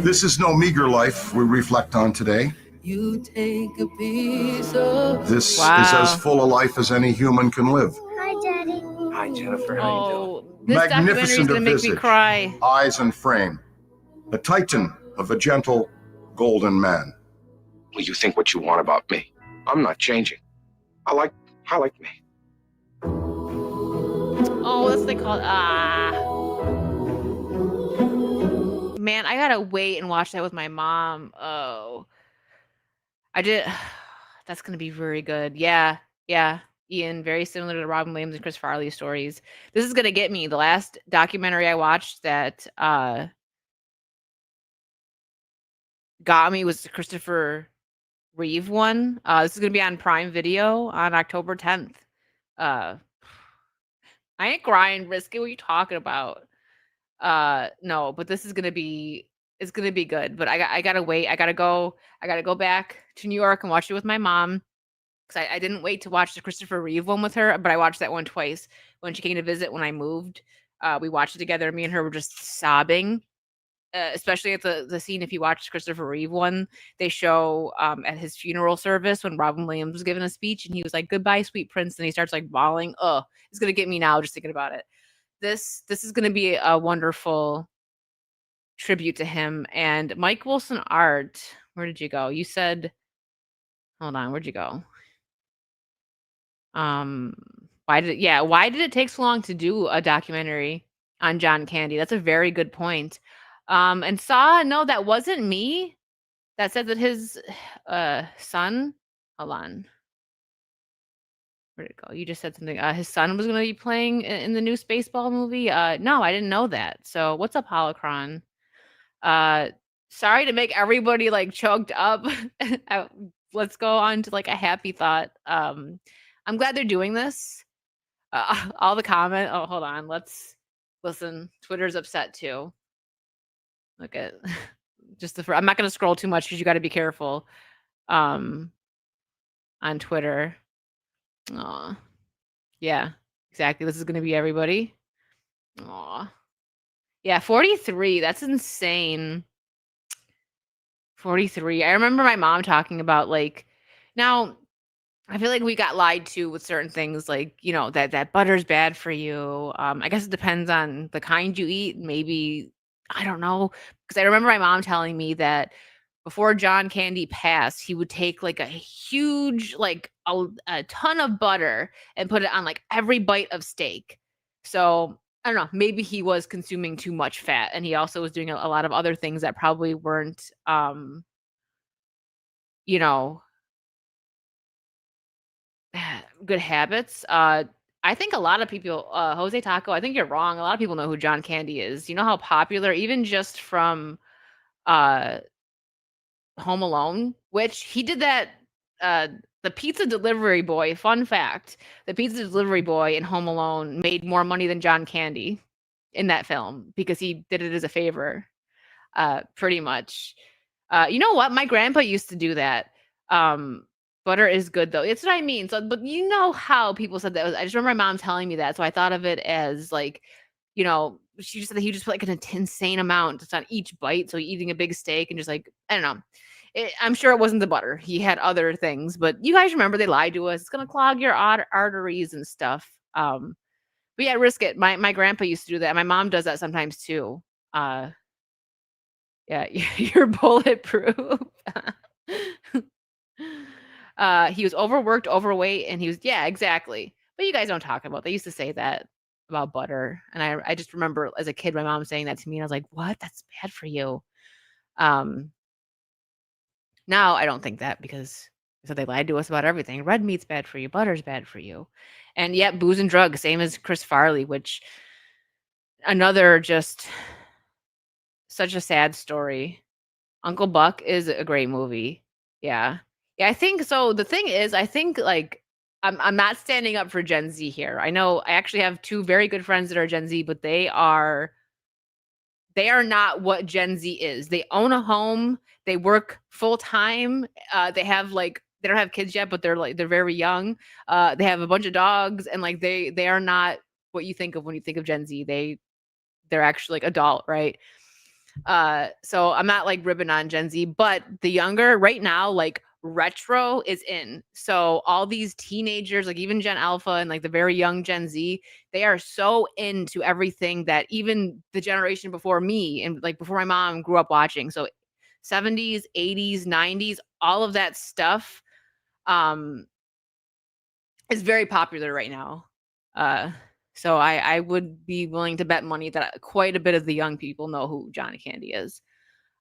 This is no meager life we reflect on today. You take a piece of... This is as full a life as any human can live. Hi, Daddy. Hi, Jennifer. How you doing? This Magnificent gonna of make visage, me cry. eyes and frame. A titan of a gentle golden man. Well, you think what you want about me. I'm not changing. I like me. Oh, that's what they call it. Man, I gotta wait and watch that with my mom. Oh, I did. That's gonna be very good. Yeah, yeah. Ian, very similar to Robin Williams and Chris Farley stories. This is gonna get me. The last documentary I watched that got me was the Christopher Reeve one. This is gonna be on Prime Video on October 10th. I ain't crying, Risky. What are you talking about? No, but this is gonna be it's gonna be good. But I gotta wait. I gotta go back to New York and watch it with my mom. Because I didn't wait to watch the Christopher Reeve one with her, but I watched that one twice when she came to visit when I moved. We watched it together. Me and her were just sobbing. Especially at the scene, if you watch Christopher Reeve one, they show at his funeral service when Robin Williams was giving a speech and he was like, "Goodbye, sweet prince," and he starts like bawling. Oh, it's gonna get me now just thinking about it. This is gonna be a wonderful tribute to him. And Mike Wilson Art, where did you go? You said, hold on, where'd you go? Why did it take so long to do a documentary on John Candy? That's a very good point. And no, that wasn't me. That said that his son, hold on. Where'd it go? You just said something. His son was going to be playing in the new Spaceball movie. No, I didn't know that. So what's up, Holocron? Sorry to make everybody like choked up. Let's go on to like a happy thought. I'm glad they're doing this. All the comment. Oh, hold on. Let's listen. Twitter's upset too. Look at just I'm not going to scroll too much because you got to be careful. On Twitter. Aw. Yeah, exactly. This is going to be everybody. Aw. Yeah, 43. That's insane. 43. I remember my mom talking about like, now I feel like we got lied to with certain things, like, you know, that butter's bad for you. I guess it depends on the kind you eat. Maybe, I don't know. Because I remember my mom telling me that before John Candy passed, he would take like a huge, like a ton of butter and put it on like every bite of steak. So I don't know, maybe he was consuming too much fat, and he also was doing a lot of other things that probably weren't, you know, good habits. I think a lot of people, Jose Taco, I think you're wrong. A lot of people know who John Candy is. You know how popular, even just from Home Alone, which he did that. The pizza delivery boy, fun fact, the pizza delivery boy in Home Alone made more money than John Candy in that film because he did it as a favor, pretty much. You know what? My grandpa used to do that. Butter is good though. It's what I mean. So, but you know how people said that. I just remember my mom telling me that. So I thought of it as like, you know, she just said that he just put like an insane amount just on each bite. So eating a big steak and just like, I don't know. I'm sure it wasn't the butter. He had other things, but you guys remember they lied to us. It's gonna clog your arteries and stuff. But yeah, risk it. My grandpa used to do that. My mom does that sometimes too. Yeah, you're bulletproof. He was overworked, overweight, and he was, yeah, exactly. But you guys don't talk about. They used to say that about butter, and I just remember as a kid my mom saying that to me, and I was like, "What? That's bad for you." Now I don't think that because so they lied to us about everything. Red meat's bad for you, butter's bad for you, and yet booze and drugs, same as Chris Farley, which another just such a sad story. Uncle Buck is a great movie. Yeah. Yeah, I think so. The thing is, I think like I'm not standing up for Gen Z here. I know I actually have two very good friends that are Gen Z, but they are not what Gen Z is. They own a home, they work full time, they have like they don't have kids yet, but they're very young. They have a bunch of dogs, and like they are not what you think of when you think of Gen Z. They're actually like adult, right? So I'm not like ribbing on Gen Z, but the younger right now, like retro is in. So all these teenagers, like even Gen Alpha and like the very young Gen Z, they are so into everything that even the generation before me and like before my mom grew up watching. So 70s, 80s, 90s, all of that stuff is very popular right now. So I would be willing to bet money that quite a bit of the young people know who John Candy is.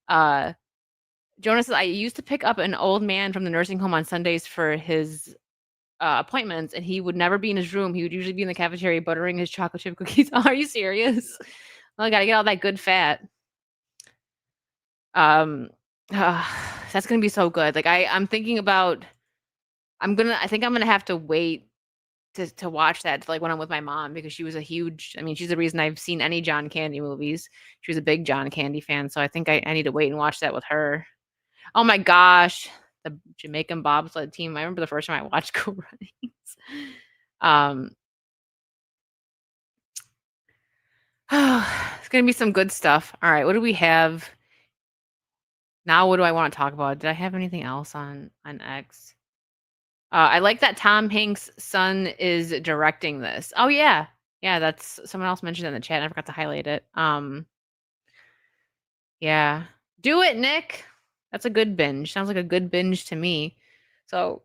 Jonas says, I used to pick up an old man from the nursing home on Sundays for his appointments, and he would never be in his room. He would usually be in the cafeteria buttering his chocolate chip cookies. Are you serious? Well, I gotta get all that good fat. That's gonna be so good. Like I'm thinking about. I think I'm gonna have to wait to watch that like when I'm with my mom, because she was a huge. I mean, she's the reason I've seen any John Candy movies. She was a big John Candy fan, so I think I need to wait and watch that with her. Oh my gosh, the Jamaican bobsled team. I remember the first time I watched Cool Runnings. It's gonna be some good stuff. All right, what do we have now? What do I want to talk about? Did I have anything else on X? I like that Tom Hanks' son is directing this. Oh yeah, that's someone else mentioned in the chat. And I forgot to highlight it. Yeah, do it, Nick. That's a good binge. Sounds like a good binge to me. So,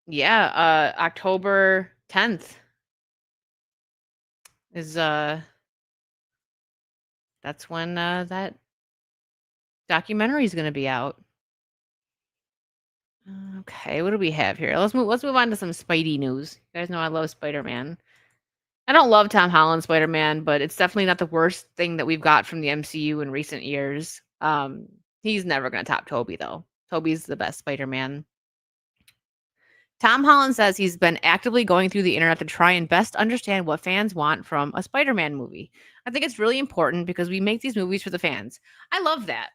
yeah, October 10th is that's when that documentary is going to be out. Okay, what do we have here? Let's move on to some Spidey news. You guys know I love Spider-Man. I don't love Tom Holland's Spider-Man, but it's definitely not the worst thing that we've got from the MCU in recent years. He's never going to top Tobey, though. Tobey's the best Spider-Man. Tom Holland says he's been actively going through the internet to try and best understand what fans want from a Spider-Man movie. I think it's really important because we make these movies for the fans. I love that.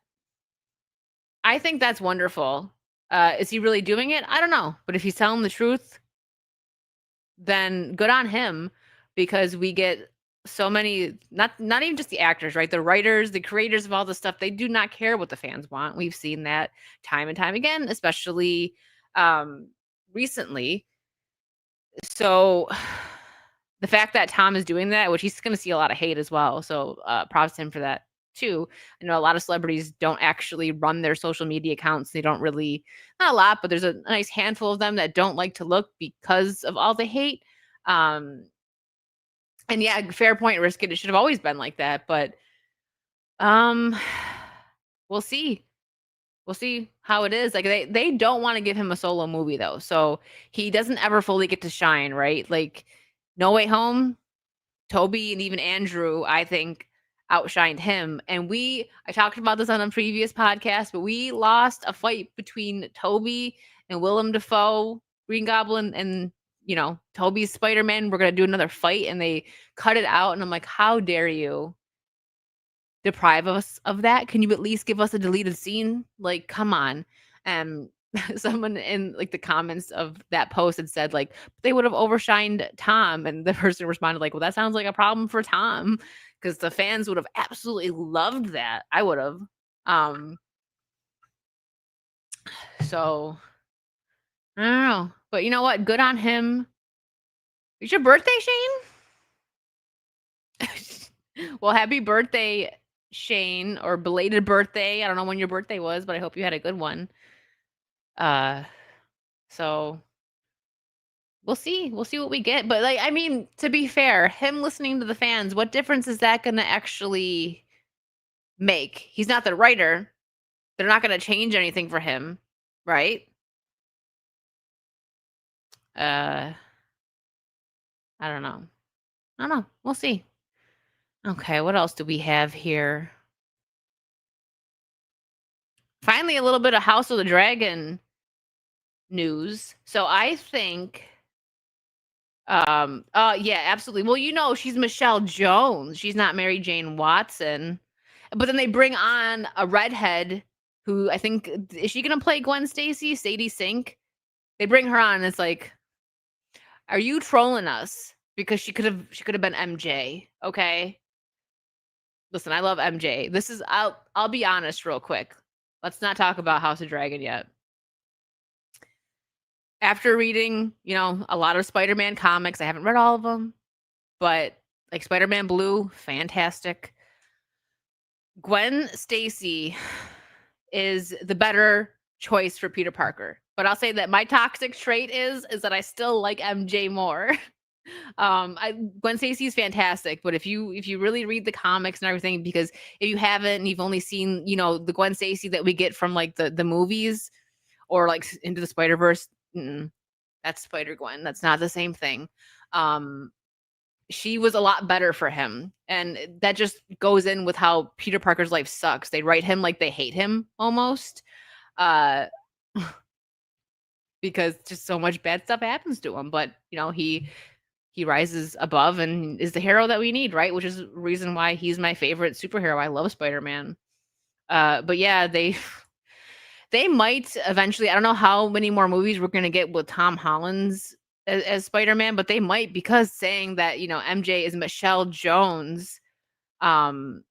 I think that's wonderful. Is he really doing it? I don't know. But if he's telling the truth, then good on him, because we get so many, not even just the actors, right? The writers, the creators of all this stuff, they do not care what the fans want. We've seen that time and time again, especially recently. So the fact that Tom is doing that, which he's going to see a lot of hate as well. So props to him for that too. I know a lot of celebrities don't actually run their social media accounts. They don't really, not a lot, but there's a nice handful of them that don't like to look because of all the hate. And yeah, fair point, risk it. It should have always been like that, but we'll see. We'll see how it is. Like they don't want to give him a solo movie though. So he doesn't ever fully get to shine, right? Like No Way Home, Tobey and even Andrew, I think, outshined him. And I talked about this on a previous podcast, but we lost a fight between Tobey and Willem Dafoe, Green Goblin, and Tobey's Spider-Man. We're gonna do another fight, and they cut it out. And I'm like, how dare you deprive us of that? Can you at least give us a deleted scene? Like, come on. And someone in like the comments of that post had said like they would have overshined Tom, and the person responded like, well, that sounds like a problem for Tom, because the fans would have absolutely loved that. I would have. So I don't know, but you know what? Good on him. It's your birthday, Shane. Well, happy birthday, Shane, or belated birthday. I don't know when your birthday was, but I hope you had a good one. So we'll see what we get. But like, I mean, to be fair, him listening to the fans, what difference is that going to actually make? He's not the writer. They're not going to change anything for him, right? I don't know. We'll see. Okay, what else do we have here? Finally, a little bit of House of the Dragon news. So I think yeah, absolutely. Well, she's Michelle Jones. She's not Mary Jane Watson. But then they bring on a redhead who I think, is she gonna play Gwen Stacy? Sadie Sink. They bring her on, and it's like, are you trolling us? Because she could have been MJ, okay? Listen, I love MJ. This is I'll be honest real quick. Let's not talk about House of Dragon yet. After reading, a lot of Spider-Man comics, I haven't read all of them, but like Spider-Man Blue, fantastic. Gwen Stacy is the better choice for Peter Parker. But I'll say that my toxic trait is that I still like MJ more. Gwen Stacy is fantastic, but if you really read the comics and everything, because if you haven't and you've only seen, you know, the Gwen Stacy that we get from like the movies or like Into the Spider-Verse, that's Spider-Gwen. That's not the same thing. She was a lot better for him, and that just goes in with how Peter Parker's life sucks. They write him like they hate him almost. Because just so much bad stuff happens to him, but you know, he rises above and is the hero that we need, right? Which is the reason why he's my favorite superhero. I love Spider-Man. But yeah, they might eventually, I don't know how many more movies we're gonna get with Tom Holland's as Spider-Man, but they might, because saying that, you know, MJ is Michelle Jones, that's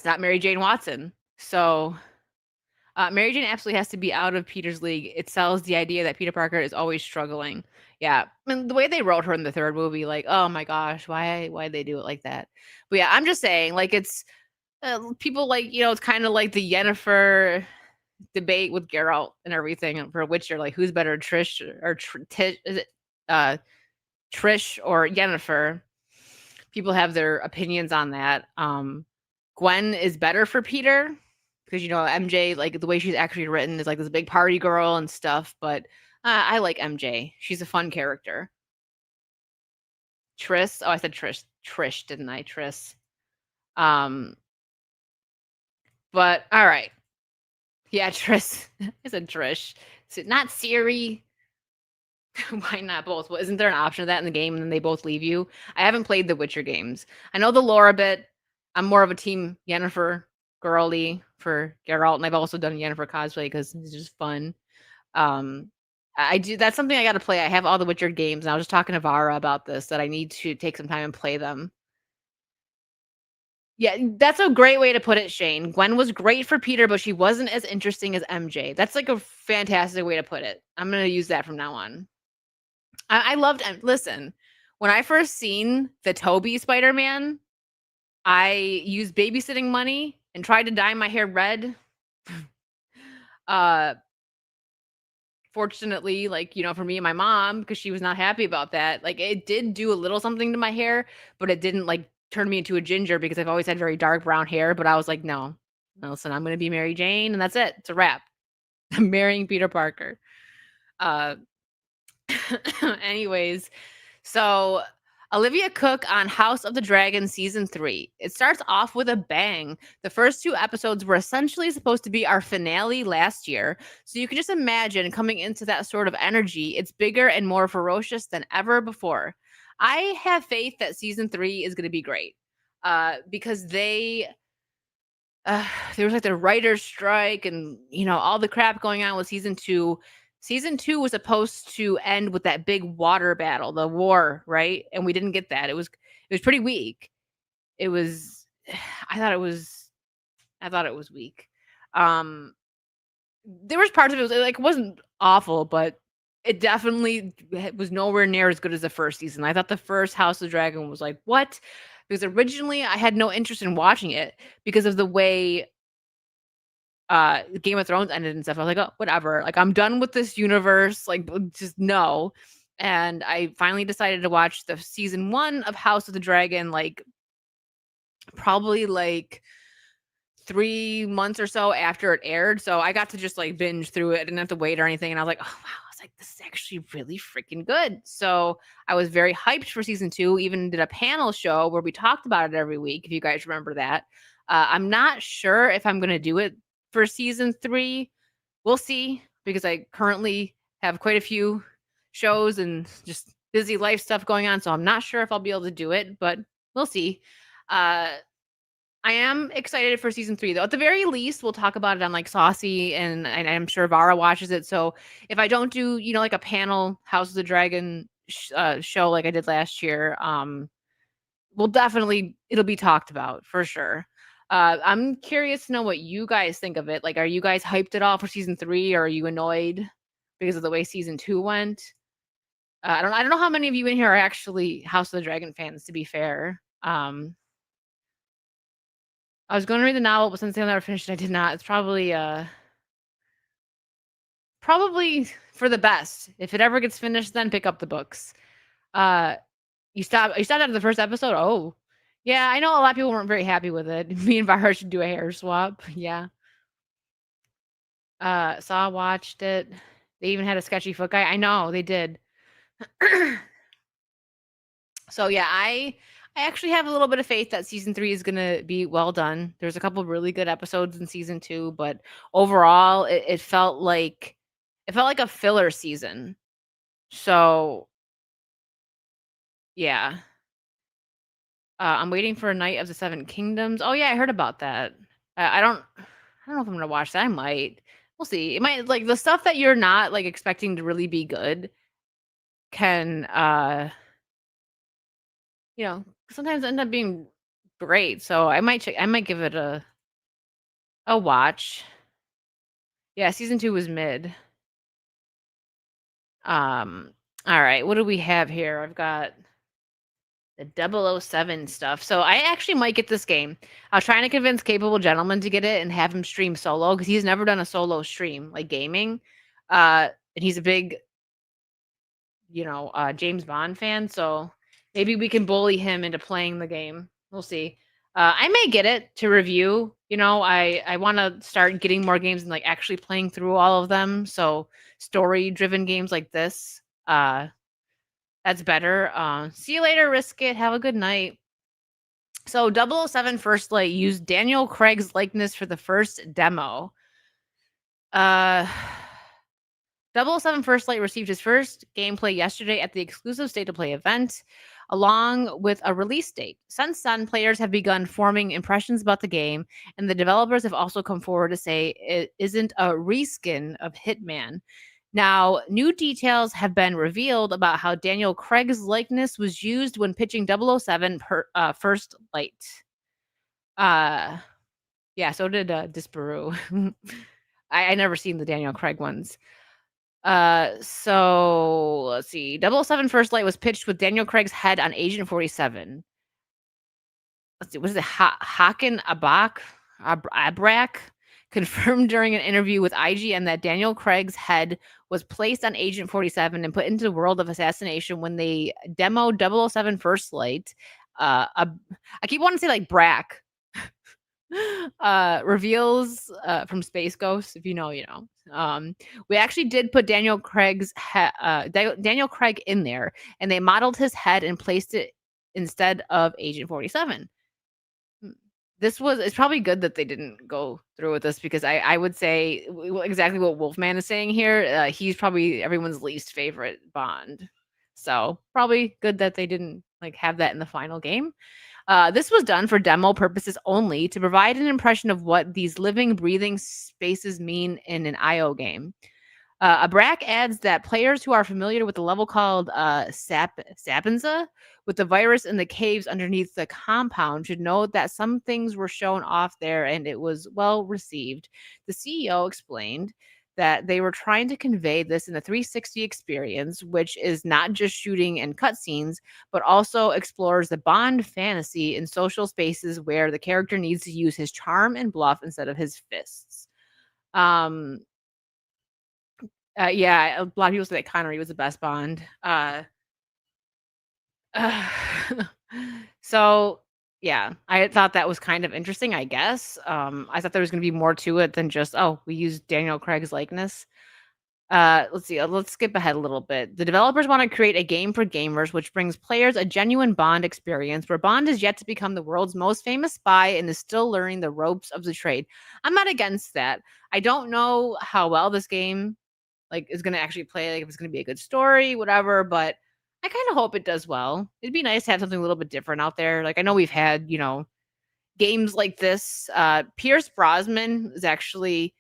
not Mary Jane Watson. So Mary Jane absolutely has to be out of Peter's league. It sells the idea that Peter Parker is always struggling. Yeah, and the way they wrote her in the third movie, like, oh my gosh, why they do it like that? But yeah, I'm just saying, like, it's people like, you know, it's kind of like the Yennefer debate with Geralt and everything for Witcher, like who's better, Trish or is it Trish or Yennefer? People have their opinions on that. Gwen is better for Peter because, you know, MJ, like the way she's actually written is like this big party girl and stuff, but I like MJ. She's a fun character. Triss, oh, I said Trish, didn't I? Triss. But all right. Yeah, Triss. I said Trish. So not Siri. Why not both? Well, isn't there an option of that in the game and then they both leave you? I haven't played the Witcher games. I know the lore a bit. I'm more of a team Yennefer girly for Geralt, and I've also done Yennefer cosplay because it's just fun. I do. That's something I got to play. I have all the Witcher games, and I was just talking to Vara about this, that I need to take some time and play them. Yeah, that's a great way to put it, Shane. Gwen was great for Peter, but she wasn't as interesting as MJ. That's like a fantastic way to put it. I'm going to use that from now on. I loved, listen, when I first seen the Toby Spider-Man, I used babysitting money and tried to dye my hair red. Fortunately, like, you know, for me and my mom, because she was not happy about that, like it did do a little something to my hair, but it didn't like turn me into a ginger because I've always had very dark brown hair. But I was like, no, listen, I'm going to be Mary Jane, and that's it. It's a wrap. I'm marrying Peter Parker. Anyways, so Olivia Cook on House of the Dragon season 3. It starts off with a bang. The first 2 episodes were essentially supposed to be our finale last year. So you can just imagine coming into that sort of energy. It's bigger and more ferocious than ever before. I have faith that season 3 is going to be great. Because there was like the writer's strike and, you know, all the crap going on with season 2. Season 2 was supposed to end with that big water battle, the war, right? And we didn't get that. It was pretty weak. It was I thought it was weak. There was parts of it, like, it wasn't awful, but it definitely was nowhere near as good as the first season. I thought the first House of the Dragon was like, what? Because originally I had no interest in watching it because of the way Game of Thrones ended and stuff. I was like, oh, whatever. Like, I'm done with this universe. Like, just no. And I finally decided to watch the season 1 of House of the Dragon, like probably like 3 months or so after it aired. So I got to just like binge through it. I didn't have to wait or anything. And I was like, oh wow, I was like, this is actually really freaking good. So I was very hyped for season 2. Even did a panel show where we talked about it every week, if you guys remember that. I'm not sure if I'm gonna do it for season 3. We'll see, because I currently have quite a few shows and just busy life stuff going on. So I'm not sure if I'll be able to do it, but we'll see. I am excited for season 3, though. At the very least, we'll talk about it on like Saucy, and I'm sure Vara watches it. So if I don't do, you know, like a panel House of the Dragon show like I did last year, we'll definitely, it'll be talked about for sure. I'm curious to know what you guys think of it. Like, are you guys hyped at all for season 3, or are you annoyed because of the way season 2 went? I don't know how many of you in here are actually House of the Dragon fans, to be fair. I was going to read the novel, but since I never finished it, I did not. It's probably for the best. If it ever gets finished, then pick up the books. You stopped after the first episode? Oh. Yeah, I know a lot of people weren't very happy with it. Me and Vara should do a hair swap. Yeah. Saw watched it. They even had a sketchy foot guy. I know, they did. So yeah, I actually have a little bit of faith that season 3 is gonna be well done. There's a couple really good episodes in season 2, but overall, it felt like a filler season. So yeah. I'm waiting for Knight of the Seven Kingdoms. Oh yeah, I heard about that. I don't know if I'm gonna watch that. I might. We'll see. It might like the stuff that you're not like expecting to really be good can sometimes end up being great. So I might give it a watch. Yeah, season 2 was mid. All right, what do we have here? I've got the 007 stuff. So I actually might get this game. I was trying to convince Capable Gentleman to get it and have him stream solo because he's never done a solo stream like gaming. And he's a big, James Bond fan. So maybe we can bully him into playing the game. We'll see. I may get it to review. I want to start getting more games and like actually playing through all of them. So story-driven games like this. That's better. See you later, Risk It. Have a good night. So 007 First Light used Daniel Craig's likeness for the first demo. 007 First Light received his first gameplay yesterday at the exclusive State of Play event, along with a release date. Since then, players have begun forming impressions about the game, and the developers have also come forward to say it isn't a reskin of Hitman. Now, new details have been revealed about how Daniel Craig's likeness was used when pitching 007 First Light. Yeah, so did Disparu. I never seen the Daniel Craig ones. So let's see. 007 First Light was pitched with Daniel Craig's head on Agent 47. Let's see, what is it? Hakan Abrak confirmed during an interview with IGN that Daniel Craig's head was placed on Agent 47 and put into the world of assassination when they demoed 007 First Light. I keep wanting to say like Brack. Reveals from Space Ghost. If you know, you know. We actually did put Daniel Craig in there, and they modeled his head and placed it instead of Agent 47. It's probably good that they didn't go through with this because I would say exactly what Wolfman is saying here. He's probably everyone's least favorite Bond. So probably good that they didn't like have that in the final game. This was done for demo purposes only to provide an impression of what these living, breathing spaces mean in an IO game. Abrak adds that players who are familiar with the level called Sapenza, with the virus in the caves underneath the compound, should know that some things were shown off there and it was well received. The CEO explained that they were trying to convey this in the 360 experience, which is not just shooting and cutscenes, but also explores the Bond fantasy in social spaces where the character needs to use his charm and bluff instead of his fists. Yeah, a lot of people say that Connery was the best Bond. So yeah, I thought that was kind of interesting, I guess. I thought there was going to be more to it than just, we used Daniel Craig's likeness. Let's see. Let's skip ahead a little bit. The developers want to create a game for gamers, which brings players a genuine Bond experience where Bond is yet to become the world's most famous spy and is still learning the ropes of the trade. I'm not against that. I don't know how well this game is going to actually play, if it's going to be a good story, whatever, but I kind of hope it does well. It'd be nice to have something a little bit different out there. I know we've had, games like this. Pierce Brosnan is actually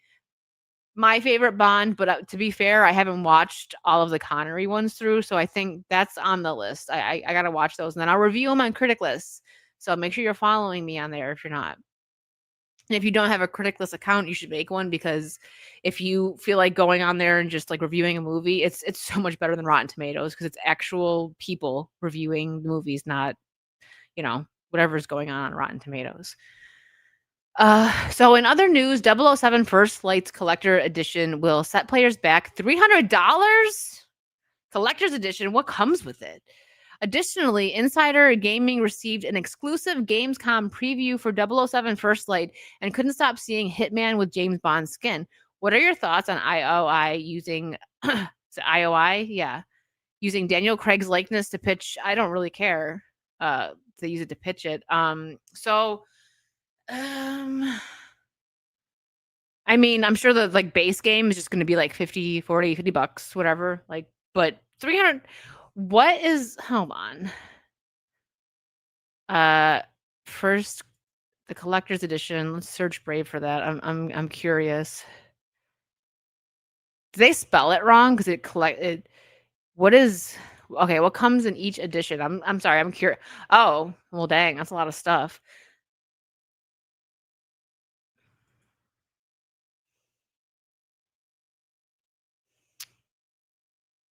my favorite Bond, but to be fair, I haven't watched all of the Connery ones through, so I think that's on the list. I got to watch those, and then I'll review them on Critic List. So make sure you're following me on there if you're not. And if you don't have a Critic List account, you should make one, because if you feel like going on there and just reviewing a movie, it's so much better than Rotten Tomatoes, because it's actual people reviewing the movies, not, whatever's going on Rotten Tomatoes. So in other news, 007 First Light's Collector Edition will set players back $300? Collector's Edition, what comes with it? Additionally, Insider Gaming received an exclusive Gamescom preview for 007 First Light and couldn't stop seeing Hitman with James Bond skin. What are your thoughts on IOI using is it IOI? Yeah. Using Daniel Craig's likeness to pitch. I don't really care. To use it to pitch it. I mean, I'm sure the like base game is just going to be like 50, 40, 50 bucks, whatever. Like, but 300 what is hold on. First the collector's edition. Let's search Brave for that. I'm curious. Do they spell it wrong? Because what is okay, what comes in each edition? I'm sorry, I'm curious. Oh, well dang, that's a lot of stuff.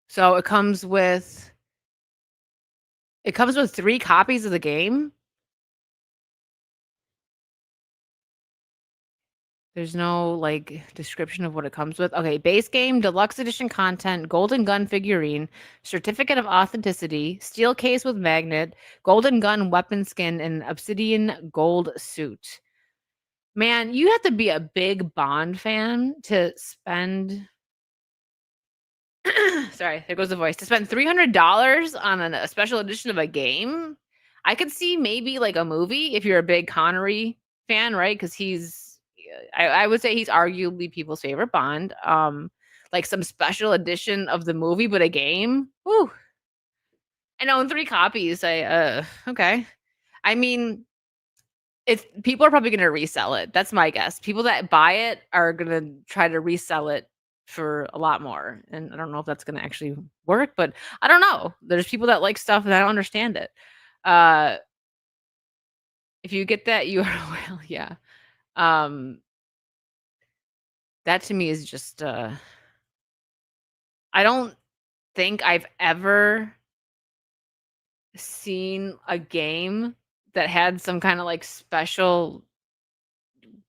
So it comes with 3 copies of the game. There's no like description of what it comes with. Okay, base game, deluxe edition content, golden gun figurine, certificate of authenticity, steel case with magnet, golden gun weapon skin, and obsidian gold suit. Man, you have to be a big Bond fan to spend sorry, there goes the voice. To spend $300 on a special edition of a game. I could see maybe like a movie if you're a big Connery fan, right? Because I would say he's arguably people's favorite Bond. Like some special edition of the movie, but a game. Woo. And own 3 copies. Okay. I mean, people are probably gonna resell it. That's my guess. People that buy it are gonna try to resell it for a lot more. And I don't know if that's gonna actually work, but I don't know. There's people that like stuff and I don't understand it. If you get that URL, yeah. That to me is just I don't think I've ever seen a game that had some kind of like special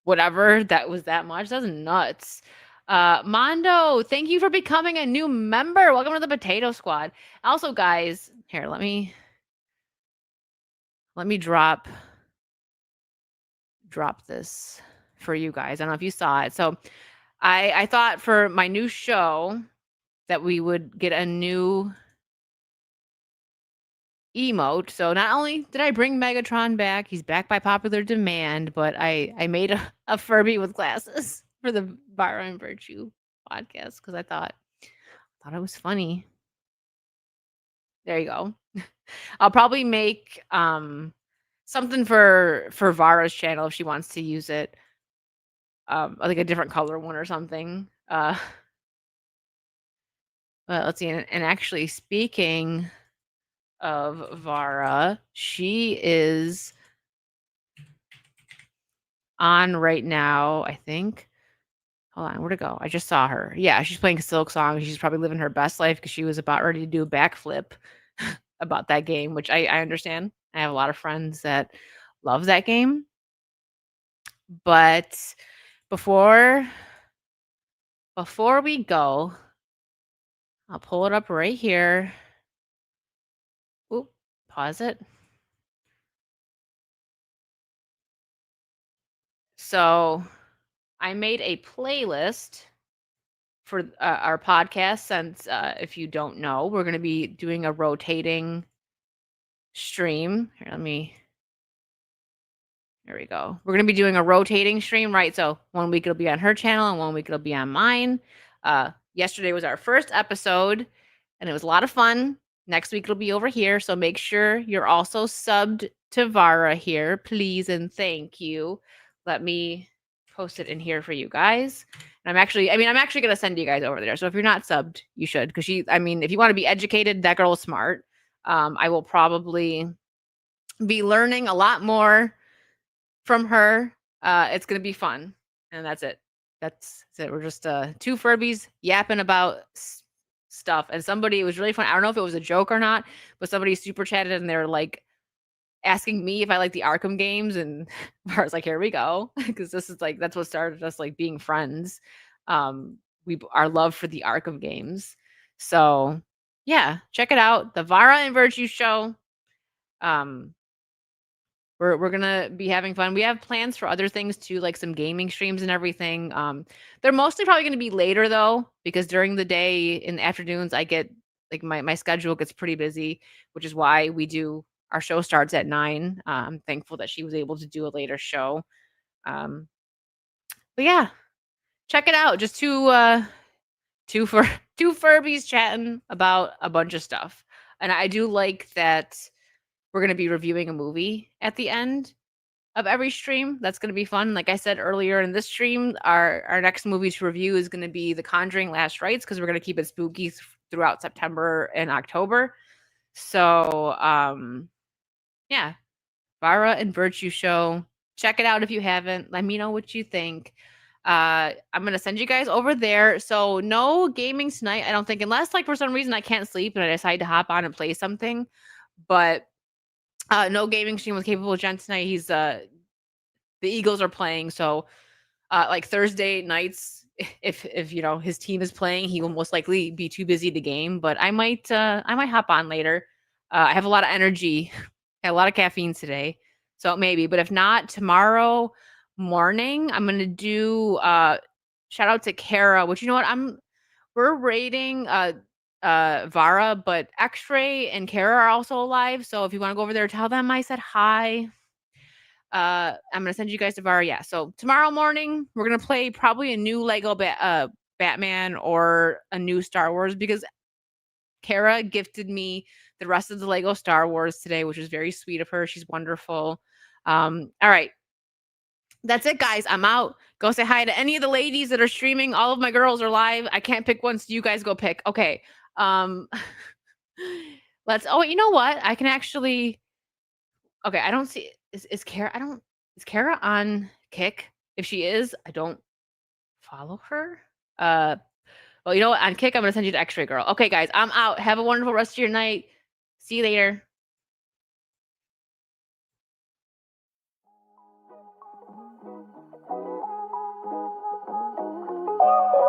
whatever that was that much. That's nuts. Mondo, thank you for becoming a new member. Welcome to the Potato Squad. Also, guys, here, let me drop this for you guys. I don't know if you saw it. So I thought for my new show that we would get a new emote. So not only did I bring Megatron back, he's back by popular demand, but I made a Furby with glasses for the Vara and Virtue podcast because I thought it was funny. There you go. I'll probably make something for Vara's channel if she wants to use it. Like a different color one or something. Let's see. And actually, speaking of Vara, she is on right now, I think. Hold on, where'd it go? I just saw her. Yeah, she's playing Silksong. She's probably living her best life because she was about ready to do a backflip about that game, which I understand. I have a lot of friends that love that game. But before we go, I'll pull it up right here. Oop, pause it. So I made a playlist for our podcast since if you don't know, we're going to be doing a rotating stream. Here, there we go. We're going to be doing a rotating stream, right? So 1 week it'll be on her channel and 1 week it'll be on mine. Yesterday was our first episode and it was a lot of fun. Next week it'll be over here. So make sure you're also subbed to Vara here, please and thank you. Let me post it in here for you guys. And I'm actually going to send you guys over there. So if you're not subbed, you should. Because if you want to be educated, that girl is smart. I will probably be learning a lot more from her. It's going to be fun. And that's it. That's it. We're just 2 Furbies yapping about stuff. And somebody, it was really fun. I don't know if it was a joke or not, but somebody super chatted and they were like, asking me if I like the Arkham games, and Vara's like, here we go, because this is like that's what started us like being friends. Our love for the Arkham games. So yeah, check it out, the Vara and Virtue show. We're gonna be having fun. We have plans for other things too, like some gaming streams and everything. They're mostly probably gonna be later though, because during the day in the afternoons I get like my schedule gets pretty busy, which is why our show starts at 9. I'm thankful that she was able to do a later show. But yeah, check it out. Just two Furbies chatting about a bunch of stuff. And I do like that we're gonna be reviewing a movie at the end of every stream. That's going to be fun. Like I said earlier in this stream, our next movie to review is going to be The Conjuring Last Rites, because we're going to keep it spooky throughout September and October. So yeah, Vara and Virtue show. Check it out if you haven't. Let me know what you think. I'm going to send you guys over there. So no gaming tonight, I don't think, unless like for some reason I can't sleep and I decide to hop on and play something. But no gaming stream with Capable Gent tonight. He's the Eagles are playing, so like Thursday nights, if you know his team is playing, he will most likely be too busy to game. But I might hop on later. I have a lot of energy, a lot of caffeine today, so maybe. But if not, tomorrow morning I'm gonna do shout out to Kara. Which you know what we're rating Vara, but X-Ray and Kara are also alive. So if you want to go over there, tell them I said hi. I'm gonna send you guys to Vara. Yeah. So tomorrow morning we're gonna play probably a new Lego Batman or a new Star Wars, because Kara gifted me the rest of the Lego Star Wars today, which is very sweet of her. She's wonderful. All right. That's it, guys. I'm out. Go say hi to any of the ladies that are streaming. All of my girls are live. I can't pick one, so you guys go pick. Okay. You know what? I can actually. Okay, I don't see. Is Kara? Is Kara on Kick? If she is, I don't follow her. Well, you know what? On Kick, I'm gonna send you to X-Ray Girl. Okay, guys, I'm out. Have a wonderful rest of your night. See you later. Oh,